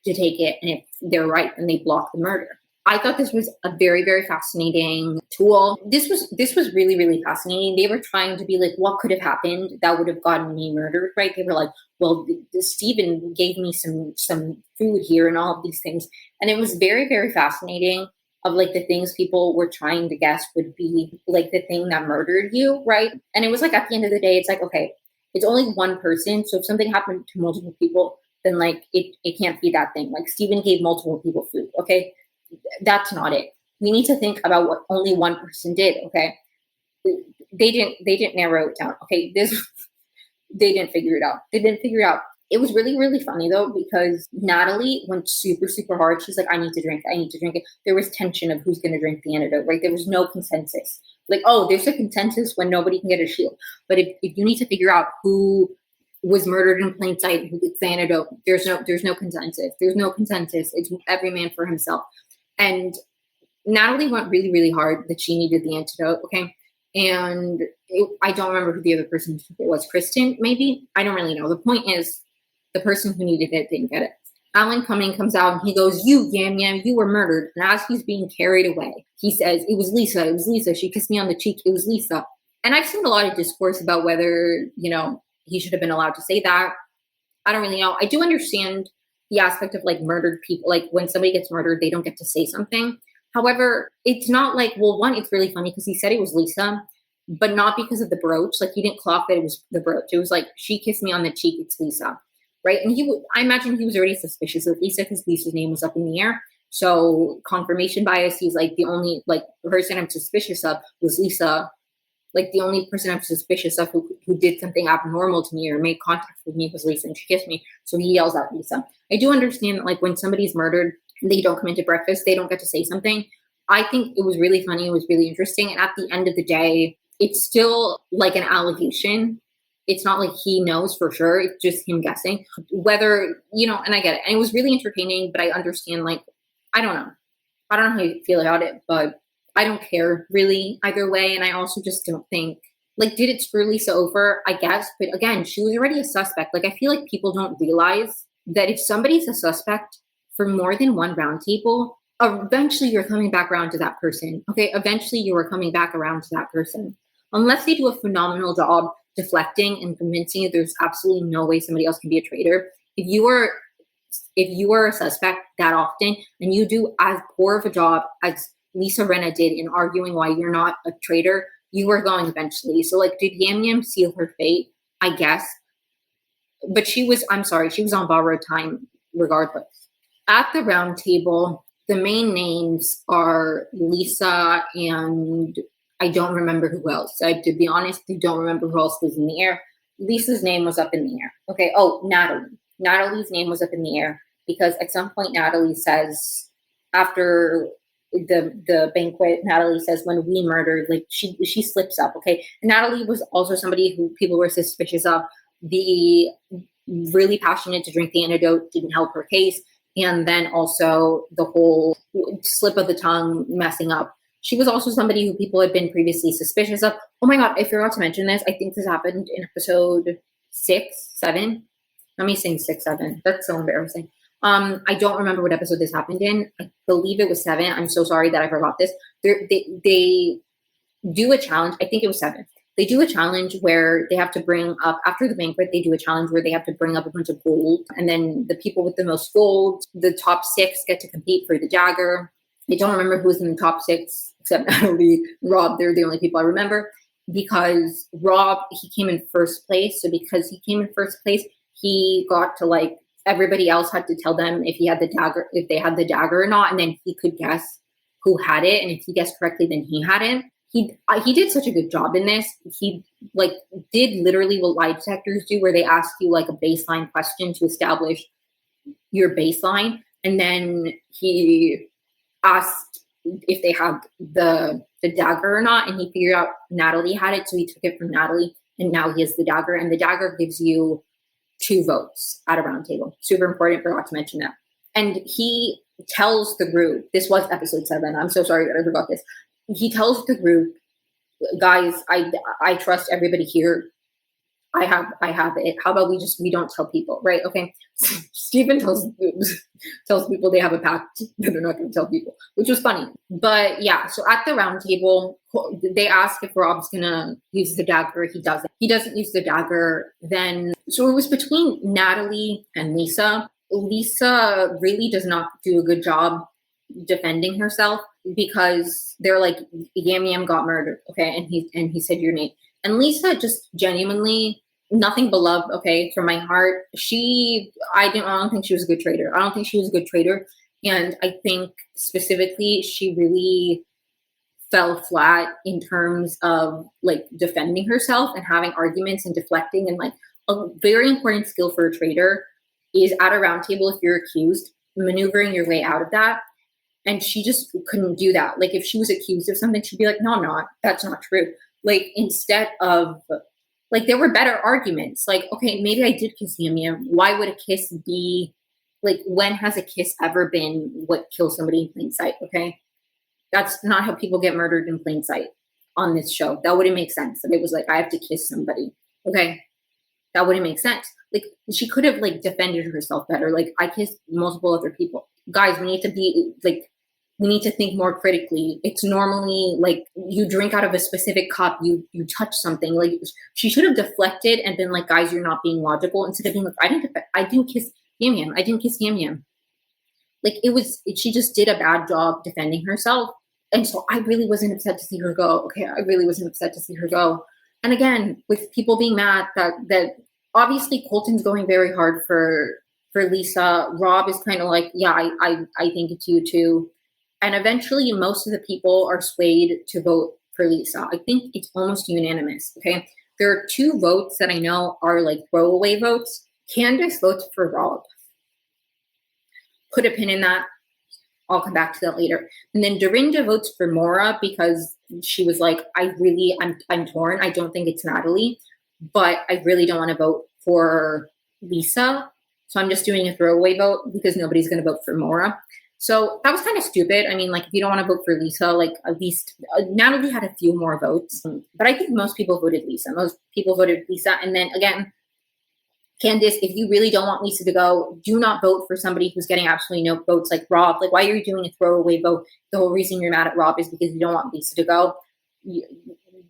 to take it. And if they're right, then they block the murder. I thought this was a very, very fascinating tool. This was really, really fascinating. They were trying to be like, what could have happened that would have gotten me murdered, right? They were like, well, Stephen gave me some food here and all of these things. And it was very, very fascinating of like the things people were trying to guess would be like the thing that murdered you, right? And it was like at the end of the day, it's like, okay, it's only one person. So if something happened to multiple people, then like it can't be that thing. Like Stephen gave multiple people food, okay? That's not it. We need to think about what only one person did, okay? They didn't narrow it down. Okay, they didn't figure it out. They didn't figure it out. It was really, really funny though, because Natalie went super, super hard. She's like, I need to drink it. There was tension of who's going to drink the antidote, right? There was no consensus. Like, oh, there's a consensus when nobody can get a shield. But if you need to figure out who was murdered in plain sight, who gets the antidote, there's no consensus. There's no consensus. It's every man for himself. And Natalie went really, really hard that she needed the antidote, okay? And I don't remember who the other person was. Kristen, maybe? I don't really know. The point is, the person who needed it didn't get it. Alan Cumming comes out and he goes, you, Yam Yam, you were murdered. And as he's being carried away, he says, it was Lisa. She kissed me on the cheek. It was Lisa. And I've seen a lot of discourse about whether, he should have been allowed to say that. I don't really know. I do understand the aspect of like murdered people. Like when somebody gets murdered, they don't get to say something. However, it's not like, well, one, it's really funny because he said it was Lisa, but not because of the brooch. Like he didn't clock that it was the brooch. It was like, she kissed me on the cheek. It's Lisa. Right. And I imagine he was already suspicious of Lisa because Lisa's name was up in the air. So confirmation bias, he's like, the only like person I'm suspicious of was Lisa. Like the only person I'm suspicious of who did something abnormal to me or made contact with me was Lisa, and she kissed me. So he yells at Lisa. I do understand that like when somebody's murdered, they don't come into breakfast, they don't get to say something. I think it was really funny. It was really interesting. And at the end of the day, it's still like an allegation. It's not like he knows for sure. It's just him guessing whether, and I get it. And it was really entertaining, but I understand, like, I don't know how you feel about it, but I don't care really either way. And I also just don't think, like, did it screw Lisa over? I guess. But again, she was already a suspect. Like, I feel like people don't realize that if somebody's a suspect for more than one round table, eventually you're coming back around to that person. Okay. Eventually you are coming back around to that person. Unless they do a phenomenal job deflecting and convincing you there's absolutely no way somebody else can be a traitor. If you are a suspect that often and you do as poor of a job as Lisa Rinna did in arguing why you're not a traitor, you are going eventually. So like, did Yam Yam seal her fate? I guess. But she was on borrowed time regardless. At the round table, the main names are Lisa and I don't remember who else. To be honest, I don't remember who else was in the air. Lisa's name was up in the air. Okay. Oh, Natalie. Natalie's name was up in the air because at some point Natalie says, after the banquet, Natalie says, when we murdered, like she slips up. Okay. And Natalie was also somebody who people were suspicious of. The really passionate to drink the antidote didn't help her case. And then also the whole slip of the tongue messing up. She was also somebody who people had been previously suspicious of. Oh my God, I forgot to mention this. I think this happened in episode 6, 7. Let me sing 6, 7. That's so embarrassing. I don't remember what episode this happened in. I believe it was 7. I'm so sorry that I forgot this. They do a challenge. I think it was 7. They do a challenge where they have to bring up, after the banquet, they do a challenge where they have to bring up a bunch of gold. And then the people with the most gold, the top 6, get to compete for the dagger. I don't remember who's in the top 6 except Natalie, Rob. They're the only people I remember because Rob, he came in first place. So because he came in first place, he got to like, everybody else had to tell them if they had the dagger or not. And then he could guess who had it. And if he guessed correctly, then he had it. he did such a good job in this. He like did literally what lie detectors do, where they ask you like a baseline question to establish your baseline, and then he asked if they had the dagger or not, and he figured out Natalie had it, so he took it from Natalie, and now he has the dagger, and the dagger gives you 2 votes at a round table. Super important, forgot to mention that. And he tells the group, this was episode 7, I'm so sorry that I forgot this. He tells the group, guys, I trust everybody here. I have it. How about we don't tell people, right? Okay. Stephen tells people they have a pact that they're not going to tell people, which was funny. But yeah, so at the round table, they ask if Rob's going to use the dagger. He doesn't. He doesn't use the dagger. Then, so it was between Natalie and Lisa. Lisa really does not do a good job defending herself, because they're like, Yam Yam got murdered, okay, and he said your name. And Lisa just genuinely, nothing but love, okay, from my heart. I don't think she was a good traitor. I don't think she was a good traitor. And I think specifically she really fell flat in terms of like defending herself and having arguments and deflecting. And like a very important skill for a traitor is at a round table, if you're accused, maneuvering your way out of that. And she just couldn't do that. Like if she was accused of something, she'd be like, no, I'm not. That's not true. Like instead of, like there were better arguments. Like, okay, maybe I did kiss Yam Yam. Why would a kiss be, like when has a kiss ever been what kills somebody in plain sight, okay? That's not how people get murdered in plain sight on this show. That wouldn't make sense. That it was like, I have to kiss somebody, okay? That wouldn't make sense. Like she could have like defended herself better. Like I kissed multiple other people. Guys, we need to be like, we need to think more critically. It's normally like you drink out of a specific cup, you touch something. Like she should have deflected and been like, guys, you're not being logical, instead of being like, I didn't kiss Yam Yam. I didn't kiss Yam Yam. Like she just did a bad job defending herself. And so I really wasn't upset to see her go. Okay, I really wasn't upset to see her go. And again, with people being mad that obviously Colton's going very hard for Lisa. Rob is kind of like, yeah, I think it's you too. And eventually most of the people are swayed to vote for Lisa. I think it's almost unanimous, okay? There are 2 votes that I know are like throwaway votes. Candace votes for Rob. Put a pin in that. I'll come back to that later. And then Dorinda votes for Maura because she was like, I'm torn. I don't think it's Natalie, but I really don't want to vote for Lisa. So I'm just doing a throwaway vote because nobody's going to vote for Maura. So that was kind of stupid. I mean, like, if you don't want to vote for Lisa, like, at least Natalie had a few more votes. But I think most people voted Lisa. Most people voted Lisa. And then, again, Candace, if you really don't want Lisa to go, do not vote for somebody who's getting absolutely no votes like Rob. Like, why are you doing a throwaway vote? The whole reason you're mad at Rob is because you don't want Lisa to go.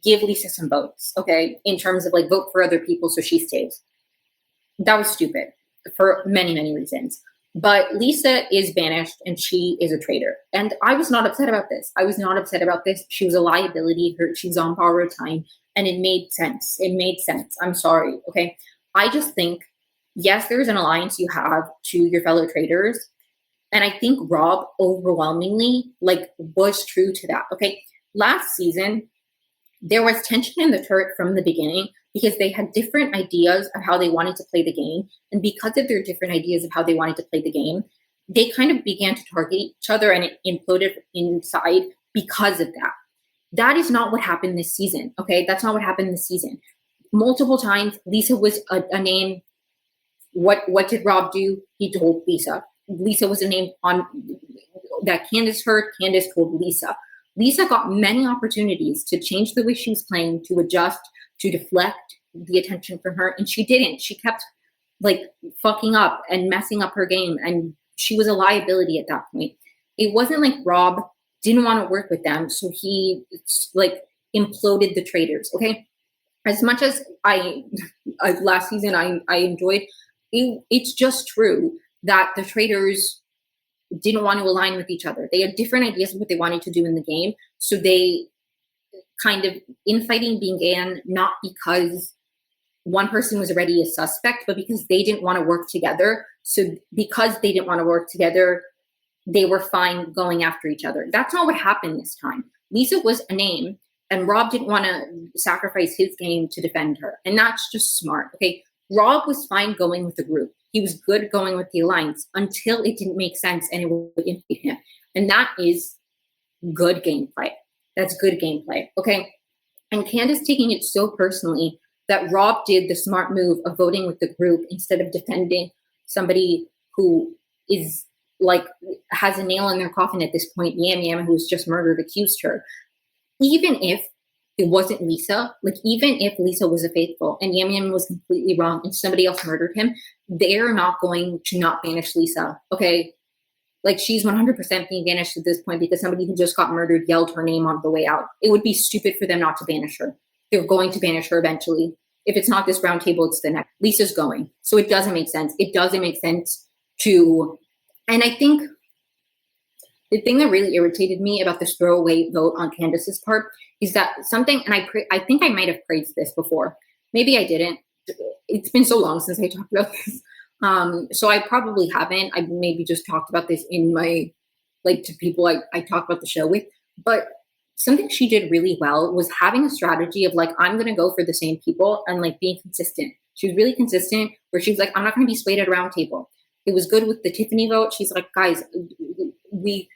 Give Lisa some votes, okay, in terms of, like, vote for other people so she stays. That was stupid for many, many reasons. But Lisa is banished and she is a traitor. And I was not upset about this. I was not upset about this. She was a liability. She's on borrowed time. And it made sense. It made sense. I'm sorry. Okay. I just think, yes, there's an alliance you have to your fellow traitors. And I think Rob overwhelmingly was true to that. Okay. Last season, there was tension in the turret from the beginning because they had different ideas of how they wanted to play the game. And because of their different ideas of how they wanted to play the game, they kind of began to target each other and it imploded inside because of that. That is not what happened this season, okay? That's not what happened this season. Multiple times, Lisa was a name. What did Rob do? He told Lisa. Lisa was a name on that Candace heard. Candace told Lisa. Lisa got many opportunities to change the way she was playing, to adjust, to deflect the attention from her, and she didn't. She kept fucking up and messing up her game, and she was a liability at that point. It wasn't like Rob didn't want to work with them, so he imploded the traitors. Okay, as much as I last season I enjoyed, it's just true that the traitors didn't want to align with each other. They had different ideas of what they wanted to do in the game, so they kind of infighting began not because one person was already a suspect, but because they didn't want to work together. So because they didn't want to work together, they were fine going after each other. That's not what happened this time. Lisa was a name, And Rob didn't want to sacrifice his game to defend her. And that's just smart. Okay. Rob was fine going with the group. He was good going with the alliance until it didn't make sense and it would impede him. And that is good gameplay. That's good gameplay. Okay. And Candace taking it so personally that Rob did the smart move of voting with the group instead of defending somebody who is like has a nail in their coffin at this point, Yam Yam, who's just murdered, accused her. Even if it wasn't Lisa, like even if Lisa was a faithful and Yam Yam was completely wrong and somebody else murdered him, they're not going to not banish Lisa. Okay. Like she's 100% being banished at this point because somebody who just got murdered yelled her name on the way out. It would be stupid for them not to banish her. They're going to banish her eventually. If it's not this round table, it's the next. Lisa's going. So it doesn't make sense. It doesn't make sense to, and I think the thing that really irritated me about this throwaway vote on Candace's part is that something, and I think I might have praised this before. Maybe I didn't. It's been so long since I talked about this. So I probably haven't. I maybe just talked about this in my, like to people I talk about the show with. But something she did really well was having a strategy of like, I'm going to go for the same people and like being consistent. She was really consistent where she was like, I'm not going to be swayed at a round table. It was good with the Tiffany vote. She's like, guys, we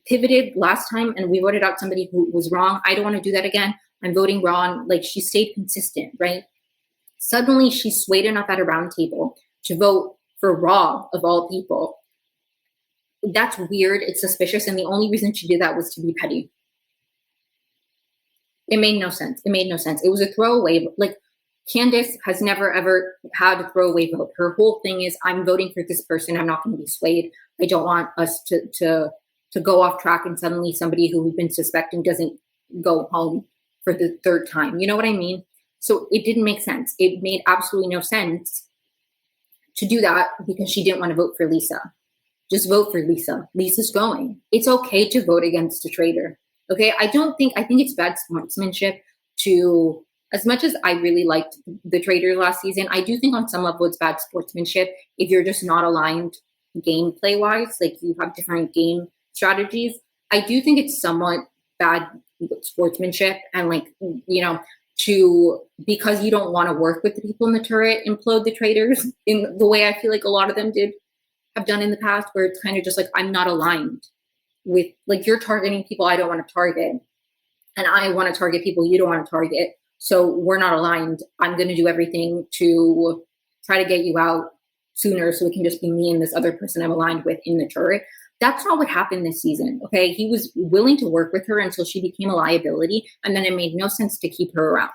pivoted last time and we voted out somebody who was wrong. I don't want to do that again. I'm voting wrong. Like she stayed consistent, right? Suddenly she swayed enough at a round table to vote for Rob of all people. That's weird. It's suspicious. And the only reason she did that was to be petty. It made no sense. It made no sense. It was a throwaway. Like Candace has never, ever had a throwaway vote. Her whole thing is I'm voting for this person. I'm not going to be swayed. I don't want us to go off track and suddenly somebody who we've been suspecting doesn't go home for the third time. You know what I mean? So it didn't make sense. It made absolutely no sense to do that because she didn't want to vote for Lisa. Just vote for Lisa. Lisa's going. It's okay to vote against a traitor. Okay, I think it's bad sportsmanship to, as much as I really liked the Traitors last season, I do think on some level it's bad sportsmanship if you're just not aligned gameplay wise, like you have different game strategies. I do think it's somewhat bad sportsmanship and like, you know, because you don't want to work with the people in the turret, implode the traitors in the way I feel like a lot of them have done in the past, where it's kind of just like, I'm not aligned with, like, you're targeting people I don't want to target, and I want to target people you don't want to target. So we're not aligned. I'm going to do everything to try to get you out sooner so it can just be me and this other person I'm aligned with in the turret. That's not what happened this season, okay? He was willing to work with her until she became a liability, and then it made no sense to keep her around.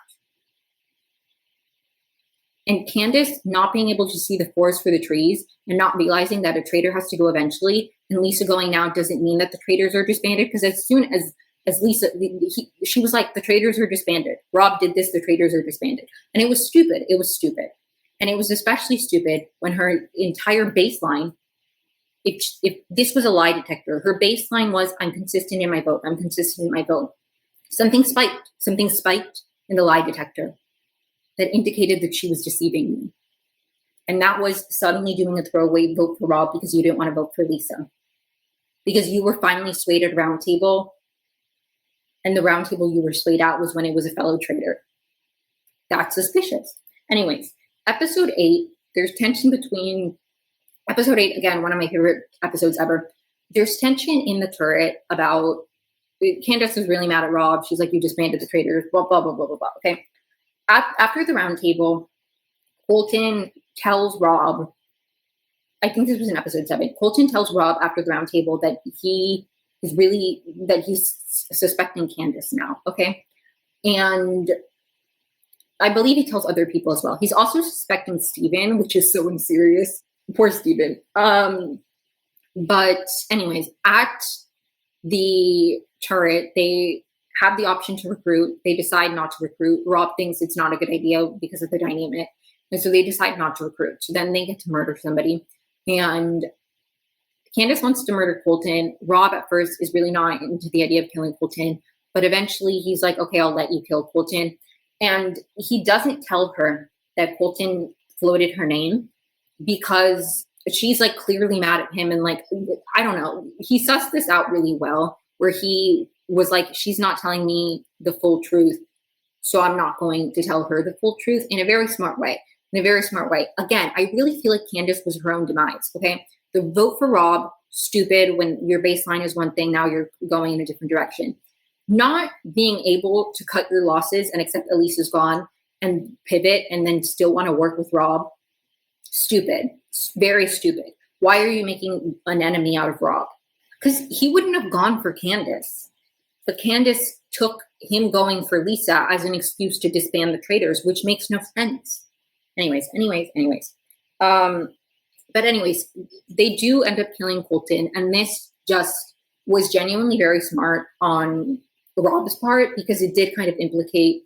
And Candace not being able to see the forest for the trees and not realizing that a traitor has to go eventually, and Lisa going now doesn't mean that the traitors are disbanded, because as soon as Lisa, she was like, the traitors are disbanded. Rob did this, the traitors are disbanded. And it was stupid. It was stupid. And it was especially stupid when her entire baseline, if this was a lie detector, her baseline was, I'm consistent in my vote. I'm consistent in my vote. Something spiked in the lie detector that indicated that she was deceiving me. And that was suddenly doing a throwaway vote for Rob because you didn't want to vote for Lisa. Because you were finally swayed at a round table, and the round table you were swayed at was when it was a fellow traitor. That's suspicious. Anyways, episode 8, there's tension between, episode 8, again, one of my favorite episodes ever. There's tension in the turret about, Candace was really mad at Rob. She's like, you disbanded the traitors, blah, blah, blah, blah, blah, blah, okay? After the round table, Colton tells Rob, I think this was in episode 7, Colton tells Rob after the round table that he's suspecting Candace now, okay? And I believe he tells other people as well. He's also suspecting Steven, which is so unserious. Poor Steven. But anyways, at the turret, they have the option to recruit. They decide not to recruit. Rob thinks it's not a good idea because of the dynamic. And so they decide not to recruit. So then they get to murder somebody. And Candace wants to murder Colton. Rob at first is really not into the idea of killing Colton. But eventually he's like, okay, I'll let you kill Colton. And he doesn't tell her that Colton floated her name because she's like clearly mad at him. And like, I don't know, he sussed this out really well, where he was like, she's not telling me the full truth, so I'm not going to tell her the full truth in a very smart way. In a very smart way. Again, I really feel like Candace was her own demise, okay? The vote for Rob, stupid when your baseline is one thing, now you're going in a different direction. Not being able to cut your losses and accept Elisa's gone and pivot and then still want to work with Rob, stupid. Very stupid. Why are you making an enemy out of Rob? Because he wouldn't have gone for Candace. But Candace took him going for Lisa as an excuse to disband the Traitors, which makes no sense. Anyways. But anyways, they do end up killing Colton, and this just was genuinely very smart on Rob's part because it did kind of implicate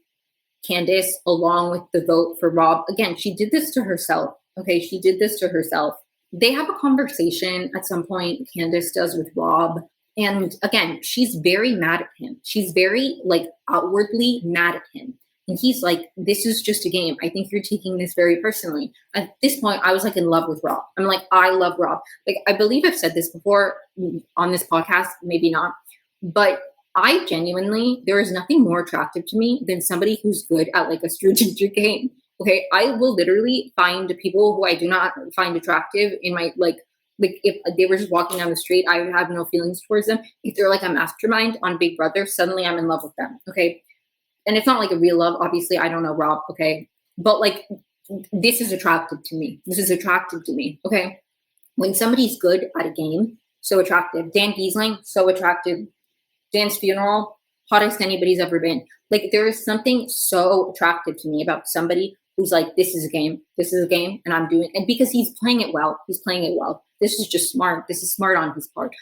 Candace along with the vote for Rob. Again, she did this to herself. Okay, she did this to herself. They have a conversation at some point, Candace does with Rob. And again, she's very mad at him. She's very like outwardly mad at him. And he's like, this is just a game. I think you're taking this very personally. At this point, I was like in love with Rob. I'm like, I love Rob. Like, I believe I've said this before on this podcast, maybe not. But I genuinely, there is nothing more attractive to me than somebody who's good at like a strategic game. Okay, I will literally find people who I do not find attractive in my like if they were just walking down the street, I would have no feelings towards them. If they're like a mastermind on Big Brother, suddenly I'm in love with them. Okay. And it's not like a real love. Obviously, I don't know Rob. Okay. But like, this is attractive to me. This is attractive to me. Okay. When somebody's good at a game, so attractive. Dan Giesling, so attractive. Dan's funeral, hottest anybody's ever been. Like, there is something so attractive to me about somebody who's like, this is a game. This is a game. And I'm doing it because he's playing it well. He's playing it well. This is just smart. This is smart on his part.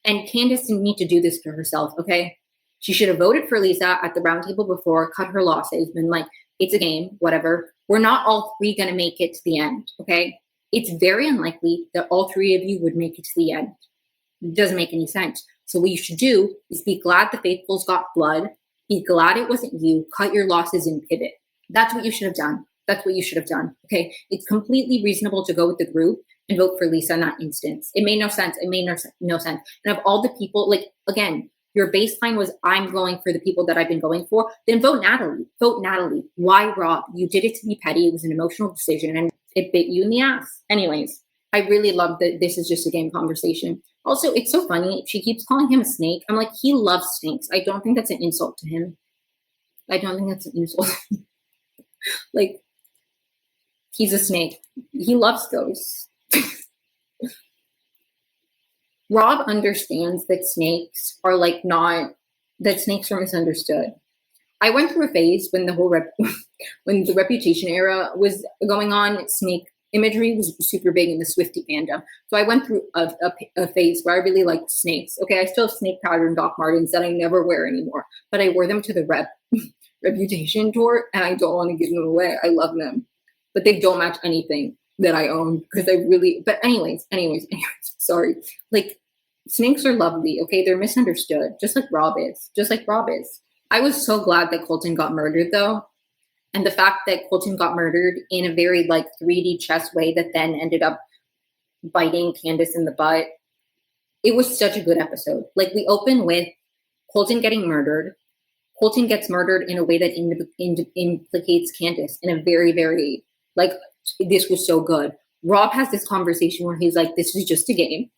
And Candace didn't need to do this to herself, okay? She should have voted for Lisa at the round table before, cut her losses, been like, it's a game, whatever. We're not all three going to make it to the end, okay? It's very unlikely that all three of you would make it to the end. It doesn't make any sense. So what you should do is be glad the faithfuls got blood. Be glad it wasn't you. Cut your losses and pivot. That's what you should have done. That's what you should have done, okay? It's completely reasonable to go with the group and vote for Lisa in that instance. It made no sense. It made no sense. And of all the people, like, again, your baseline was, I'm going for the people that I've been going for, then vote Natalie. Vote Natalie. Why Rob? You did it to be petty. It was an emotional decision, and it bit you in the ass. Anyways, I really love that this is just a game conversation. Also, it's so funny. She keeps calling him a snake. I'm like, he loves snakes. I don't think that's an insult to him. I don't think that's an insult. Like, he's a snake. He loves those. Rob understands that snakes are like that snakes are misunderstood. I went through a phase when the whole when the Reputation era was going on, snake imagery was super big in the Swiftie fandom. So I went through a phase where I really liked snakes. Okay, I still have snake powder and Doc Martens that I never wear anymore, but I wore them to the Reputation tour, and I don't want to give them away. I love them, but they don't match anything that I own because I really. But anyways, sorry. Like, snakes are lovely. Okay, they're misunderstood, just like Rob is. Just like Rob is. I was so glad that Colton got murdered, though. And the fact that Colton got murdered in a very like 3D chess way that then ended up biting Candace in the butt. It was such a good episode. Like, we open with Colton getting murdered. Colton gets murdered in a way that implicates Candace in a very, very, like, this was so good. Rob has this conversation where he's like, this is just a game.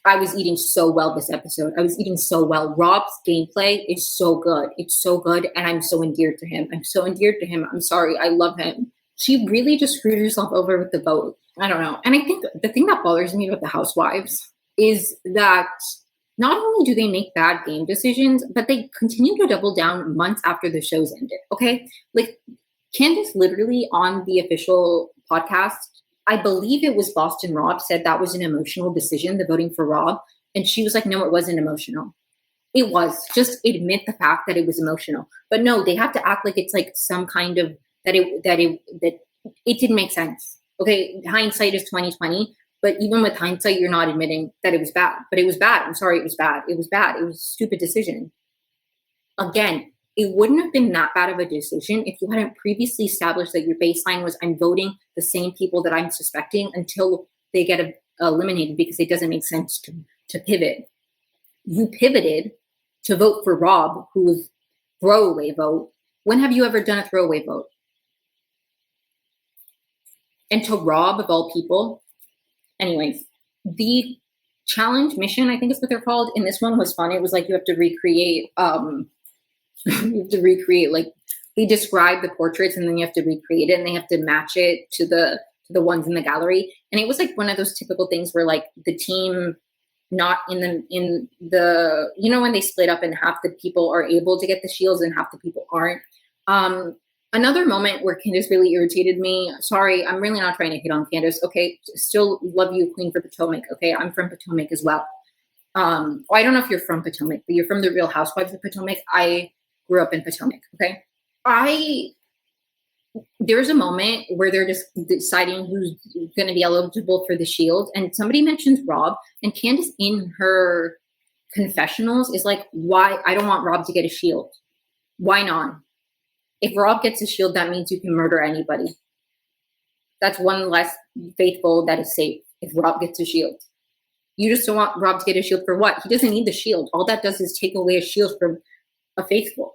I was eating so well this episode. I was eating so well. Rob's gameplay is so good. It's so good, and I'm so endeared to him. I'm sorry. I love him. She really just screwed herself over with the vote. I don't know. And I think the thing that bothers me about the Housewives is that not only do they make bad game decisions, but they continue to double down months after the show's ended, okay? Like, Candace literally on the official podcast, I believe it was Boston Rob, said that was an emotional decision, the voting for Rob. And she was like, no, it wasn't emotional. It was. Just admit the fact that it was emotional. But no, they have to act like it's like some kind of, that it didn't make sense. Okay, hindsight is 2020. But even with hindsight, you're not admitting that it was bad. But it was bad. I'm sorry, it was bad. It was bad. It was a stupid decision. Again, it wouldn't have been that bad of a decision if you hadn't previously established that your baseline was, I'm voting the same people that I'm suspecting until they get eliminated because it doesn't make sense to pivot. You pivoted to vote for Rob, who was throwaway vote. When have you ever done a throwaway vote? And to Rob, of all people. Anyways, the challenge mission, I think is what they're called, in this one was fun. It was like you have to recreate, like they describe the portraits and then you have to recreate it and they have to match it to the ones in the gallery. And it was like one of those typical things where like the team not in the you know, when they split up and half the people are able to get the shields and half the people aren't. Another moment where Candace really irritated me. Sorry, I'm really not trying to hit on Candace. Okay, still love you, Queen for Potomac. Okay, I'm from Potomac as well. Well, I don't know if you're from Potomac, but you're from the Real Housewives of Potomac. I grew up in Potomac. Okay, there's a moment where they're just deciding who's going to be eligible for the shield, and somebody mentions Rob, and Candace in her confessionals is like, "Why? I don't want Rob to get a shield. Why not? If Rob gets a shield, that means you can murder anybody. That's one less faithful that is safe if Rob gets a shield. You just don't want Rob to get a shield for what? He doesn't need the shield. All that does is take away a shield from a faithful.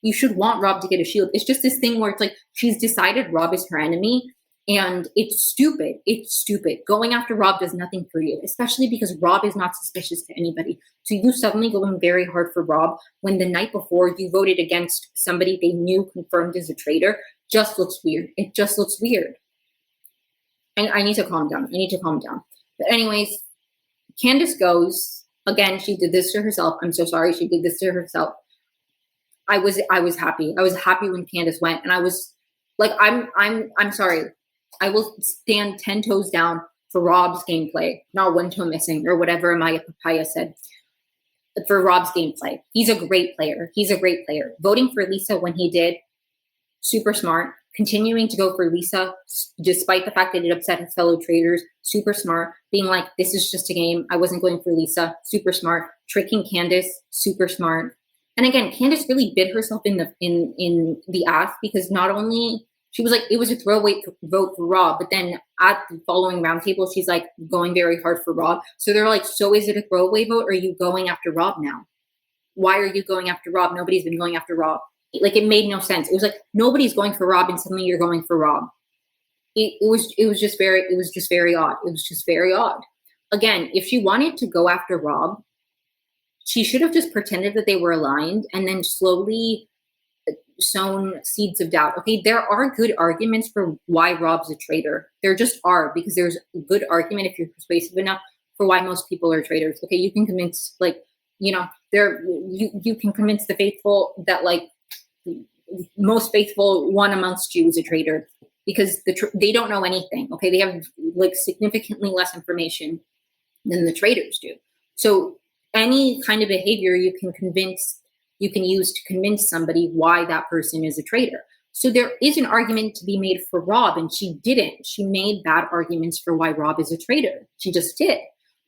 You should want Rob to get a shield. It's just this thing where it's like she's decided Rob is her enemy, and it's stupid. It's stupid. Going after Rob does nothing for you, especially because Rob is not suspicious to anybody. So you suddenly going very hard for Rob when the night before you voted against somebody they knew confirmed as a traitor just looks weird. It just looks weird. And I need to calm down. But anyways, Candace goes, again, she did this to herself. I'm so sorry she did this to herself. I was happy. I was happy when Candace went, and I was like, I'm sorry. I will stand 10 toes down for Rob's gameplay, not one toe missing or whatever Amaya Papaya said. For Rob's gameplay, he's a great player. Voting for Lisa when he did, super smart. Continuing to go for Lisa, despite the fact that it upset his fellow traders, super smart. Being like, this is just a game. I wasn't going for Lisa, super smart. Tricking Candace, super smart. And again, Candace really bit herself in the ass, because not only she was like, it was a throwaway vote for Rob, but then at the following roundtable, she's like going very hard for Rob. So they're like, so is it a throwaway vote, or are you going after Rob now? Why are you going after Rob? Nobody's been going after Rob. Like, it made no sense. It was like, nobody's going for Rob and suddenly you're going for Rob. It was just very odd. Again, if she wanted to go after Rob, she should have just pretended that they were aligned and then slowly sown seeds of doubt. Okay, there are good arguments for why Rob's a traitor. There just are, because there's a good argument, if you're persuasive enough, for why most people are traitors. Okay, you can convince, like, you know, you can convince the faithful that, like, most faithful one amongst you is a traitor, because they don't know anything. Okay, they have like significantly less information than the traitors do. So any kind of behavior you can use to convince somebody why that person is a traitor. So there is an argument to be made for Rob, and she didn't. She made bad arguments for why Rob is a traitor. She just did.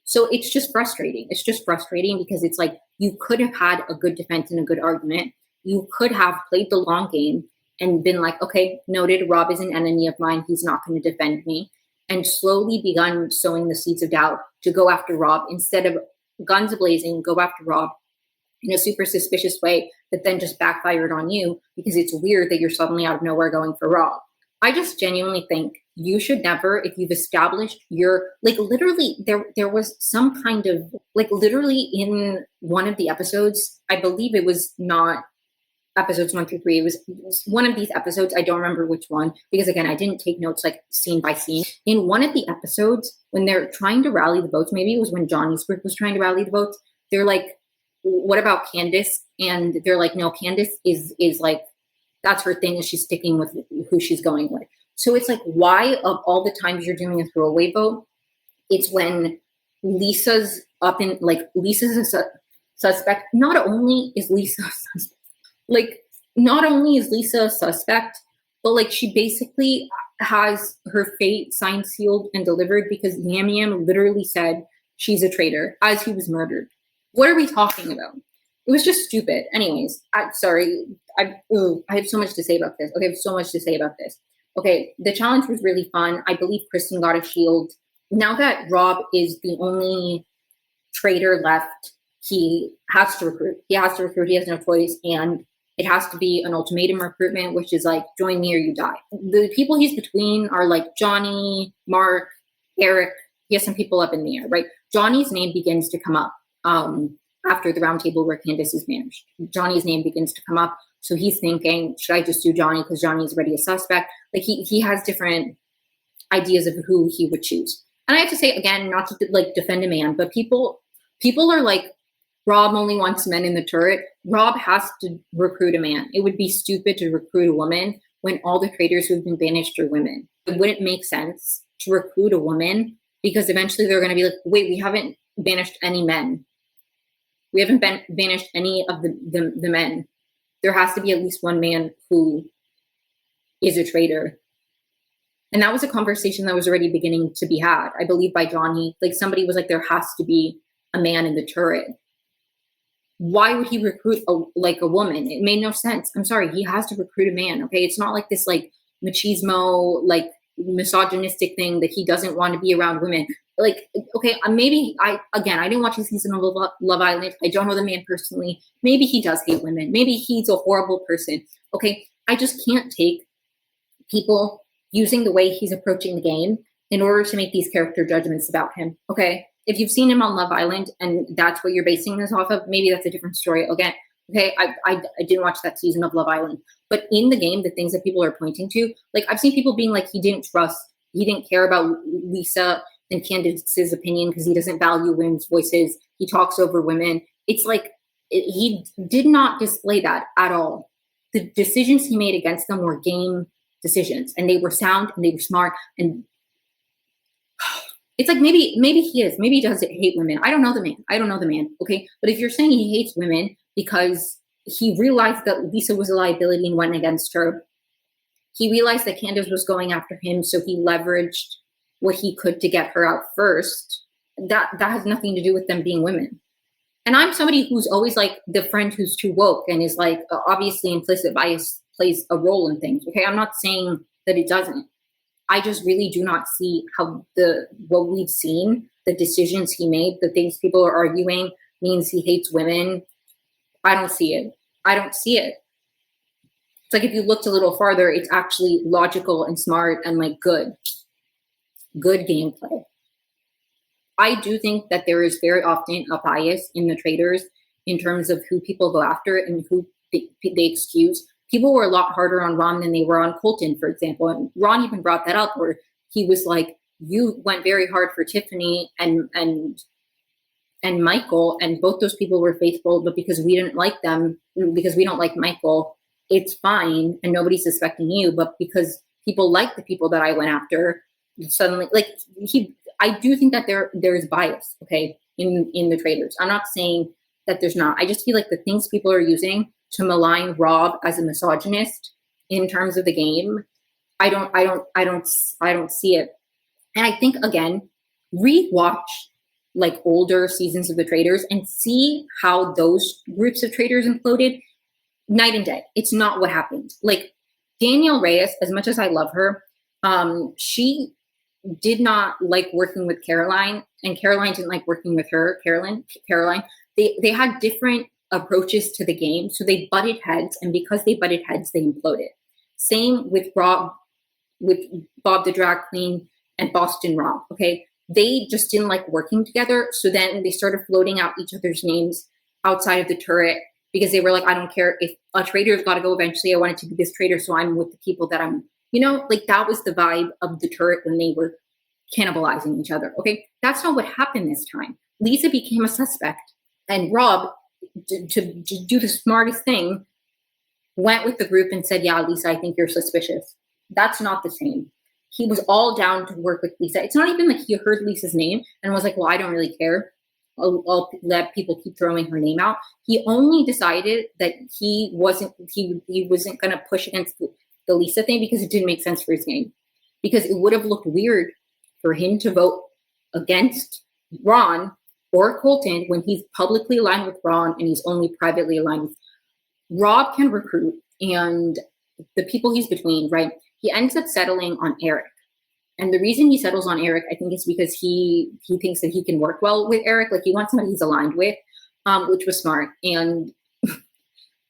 So it's just frustrating. It's just frustrating because it's like, you could have had a good defense and a good argument. You could have played the long game and been like, okay, noted, Rob is an enemy of mine. He's not going to defend me. And slowly begun sowing the seeds of doubt to go after Rob, instead of guns blazing, go after Rob in a super suspicious way that then just backfired on you, because it's weird that you're suddenly out of nowhere going for Rob. I just genuinely think you should never, if you've established your, like, literally there was some kind of, like, literally in one of the episodes, I believe it was not episodes 1 through 3. It was one of these episodes. I don't remember which one, because again, I didn't take notes like scene by scene. In one of the episodes, when they're trying to rally the votes, maybe it was when Johnny's group was trying to rally the votes, they're like, what about Candace? And they're like, no, Candace is like, that's her thing, is she's sticking with who she's going with. So it's like, why, of all the times you're doing a throwaway vote, it's when Lisa's up in, like, Lisa's a suspect. Not only is Lisa a suspect, but like, she basically has her fate signed, sealed, and delivered, because Yam Yam literally said she's a traitor as he was murdered. What are we talking about? It was just stupid. Anyways, I have so much to say about this. Okay, the challenge was really fun. I believe Kristen got a shield. Now that Rob is the only traitor left, he has to recruit. He has to recruit. He has no choice. And it has to be an ultimatum recruitment, which is like, join me or you die. The people he's between are like Johnny, Mark, Eric. He has some people up in the air, right? Johnny's name begins to come up after the roundtable where Candace is managed. Johnny's name begins to come up. So he's thinking, should I just do Johnny because Johnny's already a suspect? Like he has different ideas of who he would choose. And I have to say, again, not to like defend a man, but people are like, Rob only wants men in the turret. Rob has to recruit a man. It would be stupid to recruit a woman when all the traitors who have been banished are women. It wouldn't make sense to recruit a woman because eventually they're going to be like, wait, we haven't banished any men. We haven't banished any of the men. There has to be at least one man who is a traitor. And that was a conversation that was already beginning to be had, I believe, by Johnny. Like somebody was like, there has to be a man in the turret. Why would he recruit a woman? It made no sense. I'm sorry, he has to recruit a man, okay? It's not like this like machismo, like misogynistic thing that he doesn't want to be around women. Like, okay, maybe I didn't watch the season of Love Island. I don't know the man personally. Maybe he does hate women. Maybe he's a horrible person. Okay, I just can't take people using the way he's approaching the game in order to make these character judgments about him. Okay, if you've seen him on Love Island and that's what you're basing this off of, maybe that's a different story. Again, okay, I didn't watch that season of Love Island, but in the game, the things that people are pointing to, like I've seen people being like, he didn't care about Lisa and Candace's opinion because he doesn't value women's voices. He talks over women. It's like he did not display that at all. The decisions he made against them were game decisions, and they were sound and they were smart. And it's like maybe he is. Maybe he does hate women. I don't know the man. Okay, but if you're saying he hates women because he realized that Lisa was a liability and went against her, he realized that Candace was going after him, so he leveraged what he could to get her out first. That has nothing to do with them being women. And I'm somebody who's always like the friend who's too woke and is like, obviously implicit bias plays a role in things. Okay, I'm not saying that it doesn't. I just really do not see how what we've seen, the decisions he made, the things people are arguing means he hates women. I don't see it. It's like if you looked a little farther, it's actually logical and smart and like good gameplay. I do think that there is very often a bias in the traitors in terms of who people go after and who they excuse. People were a lot harder on Ron than they were on Colton, for example. And Ron even brought that up where he was like, you went very hard for Tiffany and Michael, and both those people were faithful, but because we didn't like them, because we don't like Michael, it's fine and nobody's suspecting you. But because people like the people that I went after, suddenly, like I do think that there is bias, okay, in the traitors. I'm not saying that there's not. I just feel like the things people are using to malign Rob as a misogynist in terms of the game, I don't see it. And I think again, rewatch like older seasons of the traitors and see how those groups of traitors imploded night and day. It's not what happened. Like Danielle Reyes, as much as I love her, she did not like working with Caroline, and Caroline didn't like working with her, Caroline. They had different approaches to the game, so they butted heads, and because they butted heads, they imploded. Same with Bob the Drag Queen and Boston Rob, okay? They just didn't like working together, so then they started floating out each other's names outside of the turret because they were like, I don't care if a traitor's got to go eventually. I want it to be this traitor, so I'm with the people that I'm, like that was the vibe of the turret when they were cannibalizing each other, okay? That's not what happened this time. Lisa became a suspect, and Rob, to do the smartest thing, went with the group and said, yeah, Lisa, I think you're suspicious. That's not the same. He was all down to work with Lisa. It's not even like he heard Lisa's name and was like, well, I don't really care. I'll let people keep throwing her name out. He only decided that he wasn't going to push against the Lisa thing because it didn't make sense for his game. Because it would have looked weird for him to vote against Ron or Colton when he's publicly aligned with Ron and he's only privately aligned with Rob. Can recruit, and the people he's between, right? He ends up settling on Eric. And the reason he settles on Eric, I think, is because he thinks that he can work well with Eric. Like, he wants somebody he's aligned with. which was smart. And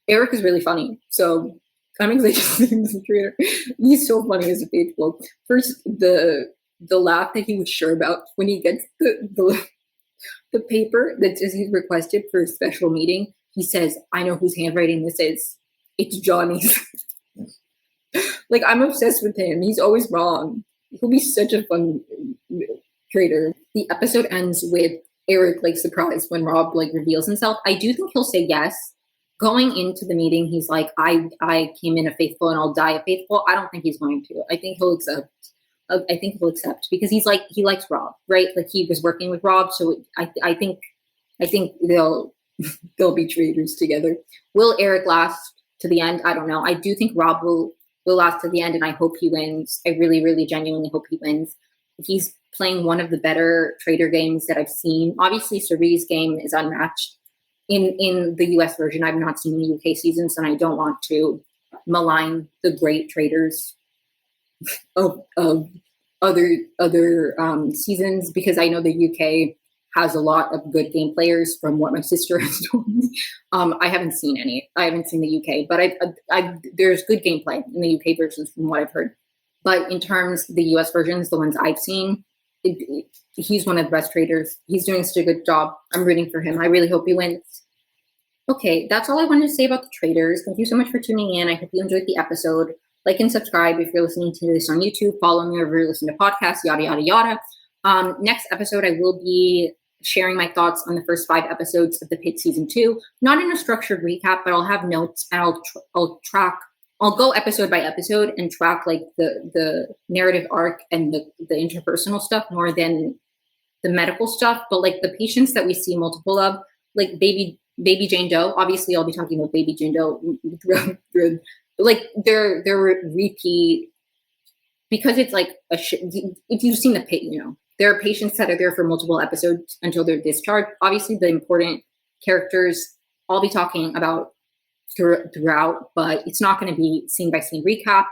Eric is really funny. So I'm excited to see him as a traitor. He's so funny as a faithful. First, the laugh that he was sure about when he gets the paper that says he's requested for a special meeting. He says, "I know whose handwriting this is. It's Johnny's." Like, I'm obsessed with him. He's always wrong. He'll be such a fun traitor. The episode ends with Eric like surprised when Rob like reveals himself. I do think he'll say yes. Going into the meeting, he's like, I came in a faithful and I'll die a faithful. I don't think he's going to. I think he'll accept. I think he'll accept because he's like, he likes Rob, right? Like he was working with Rob, so I think they'll be traitors together. Will Eric last to the end? I don't know. I do think Rob will last to the end, and I hope he wins. I really, really genuinely hope he wins. He's playing one of the better traitor games that I've seen. Obviously, Cerie's game is unmatched. In the US version, I've not seen the UK seasons, and I don't want to malign the great traitors of other seasons, because I know the UK has a lot of good game players from what my sister has told me. I haven't seen any. I haven't seen the UK, but there's good gameplay in the UK versions from what I've heard. But in terms of the US versions, the ones I've seen, he's one of the best traitors. He's doing such a good job. I'm rooting for him. I really hope he wins. Okay, that's all I wanted to say about the traitors. Thank you so much for tuning in. I hope you enjoyed the episode. Like and subscribe if you're listening to this on YouTube. Follow me wherever you listen to podcasts, yada, yada, yada. Next episode, I will be sharing my thoughts on the first 5 episodes of The Pitt Season 2. Not in a structured recap, but I'll have notes and I'll go episode by episode and track like the narrative arc and the interpersonal stuff more than the medical stuff. But like the patients that we see multiple of, like baby Jane Doe. Obviously, I'll be talking about baby Jane Doe through like they're repeat, because it's like if you've seen The Pit, you know there are patients that are there for multiple episodes until they're discharged. Obviously, the important characters I'll be talking about throughout, but it's not going to be scene by scene recap.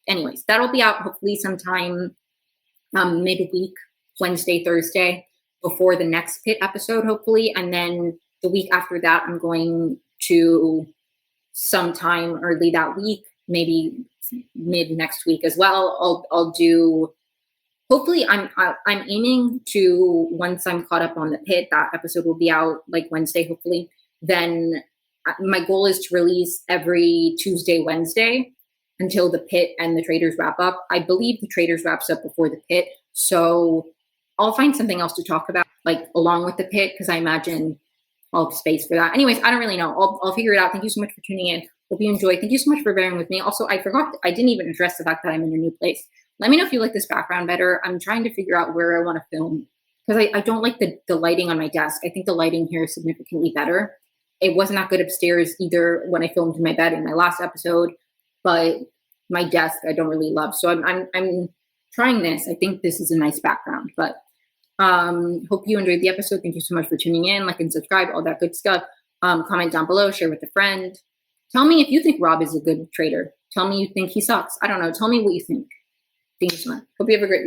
Anyways, that'll be out hopefully sometime midweek, Wednesday, Thursday, before the next Pit episode, hopefully, and then the week after that, I'm going to sometime early that week, maybe mid next week as well. I'll do. Hopefully, I'm aiming to, once I'm caught up on The Pit, that episode will be out like Wednesday, hopefully. Then my goal is to release every Tuesday, Wednesday until The Pit and the Traitors wrap up. I believe the Traitors wraps up before The Pit, so I'll find something else to talk about, like along with The Pit, because I imagine I'll have space for that. Anyways, I don't really know. I'll figure it out. Thank you so much for tuning in. Hope you enjoyed. Thank you so much for bearing with me. Also, I didn't even address the fact that I'm in a new place. Let me know if you like this background better. I'm trying to figure out where I want to film, because I don't like the lighting on my desk. I think the lighting here is significantly better. It wasn't that good upstairs either when I filmed in my bed in my last episode, but my desk I don't really love. So I'm trying this. I think this is a nice background, but hope you enjoyed the episode. Thank you so much for tuning in. Like and subscribe, all that good stuff. Comment down below, share with a friend. Tell me if you think Rob is a good traitor. Tell me you think he sucks. I don't know. Tell me what you think. Thank you so much. Hope you have a great week.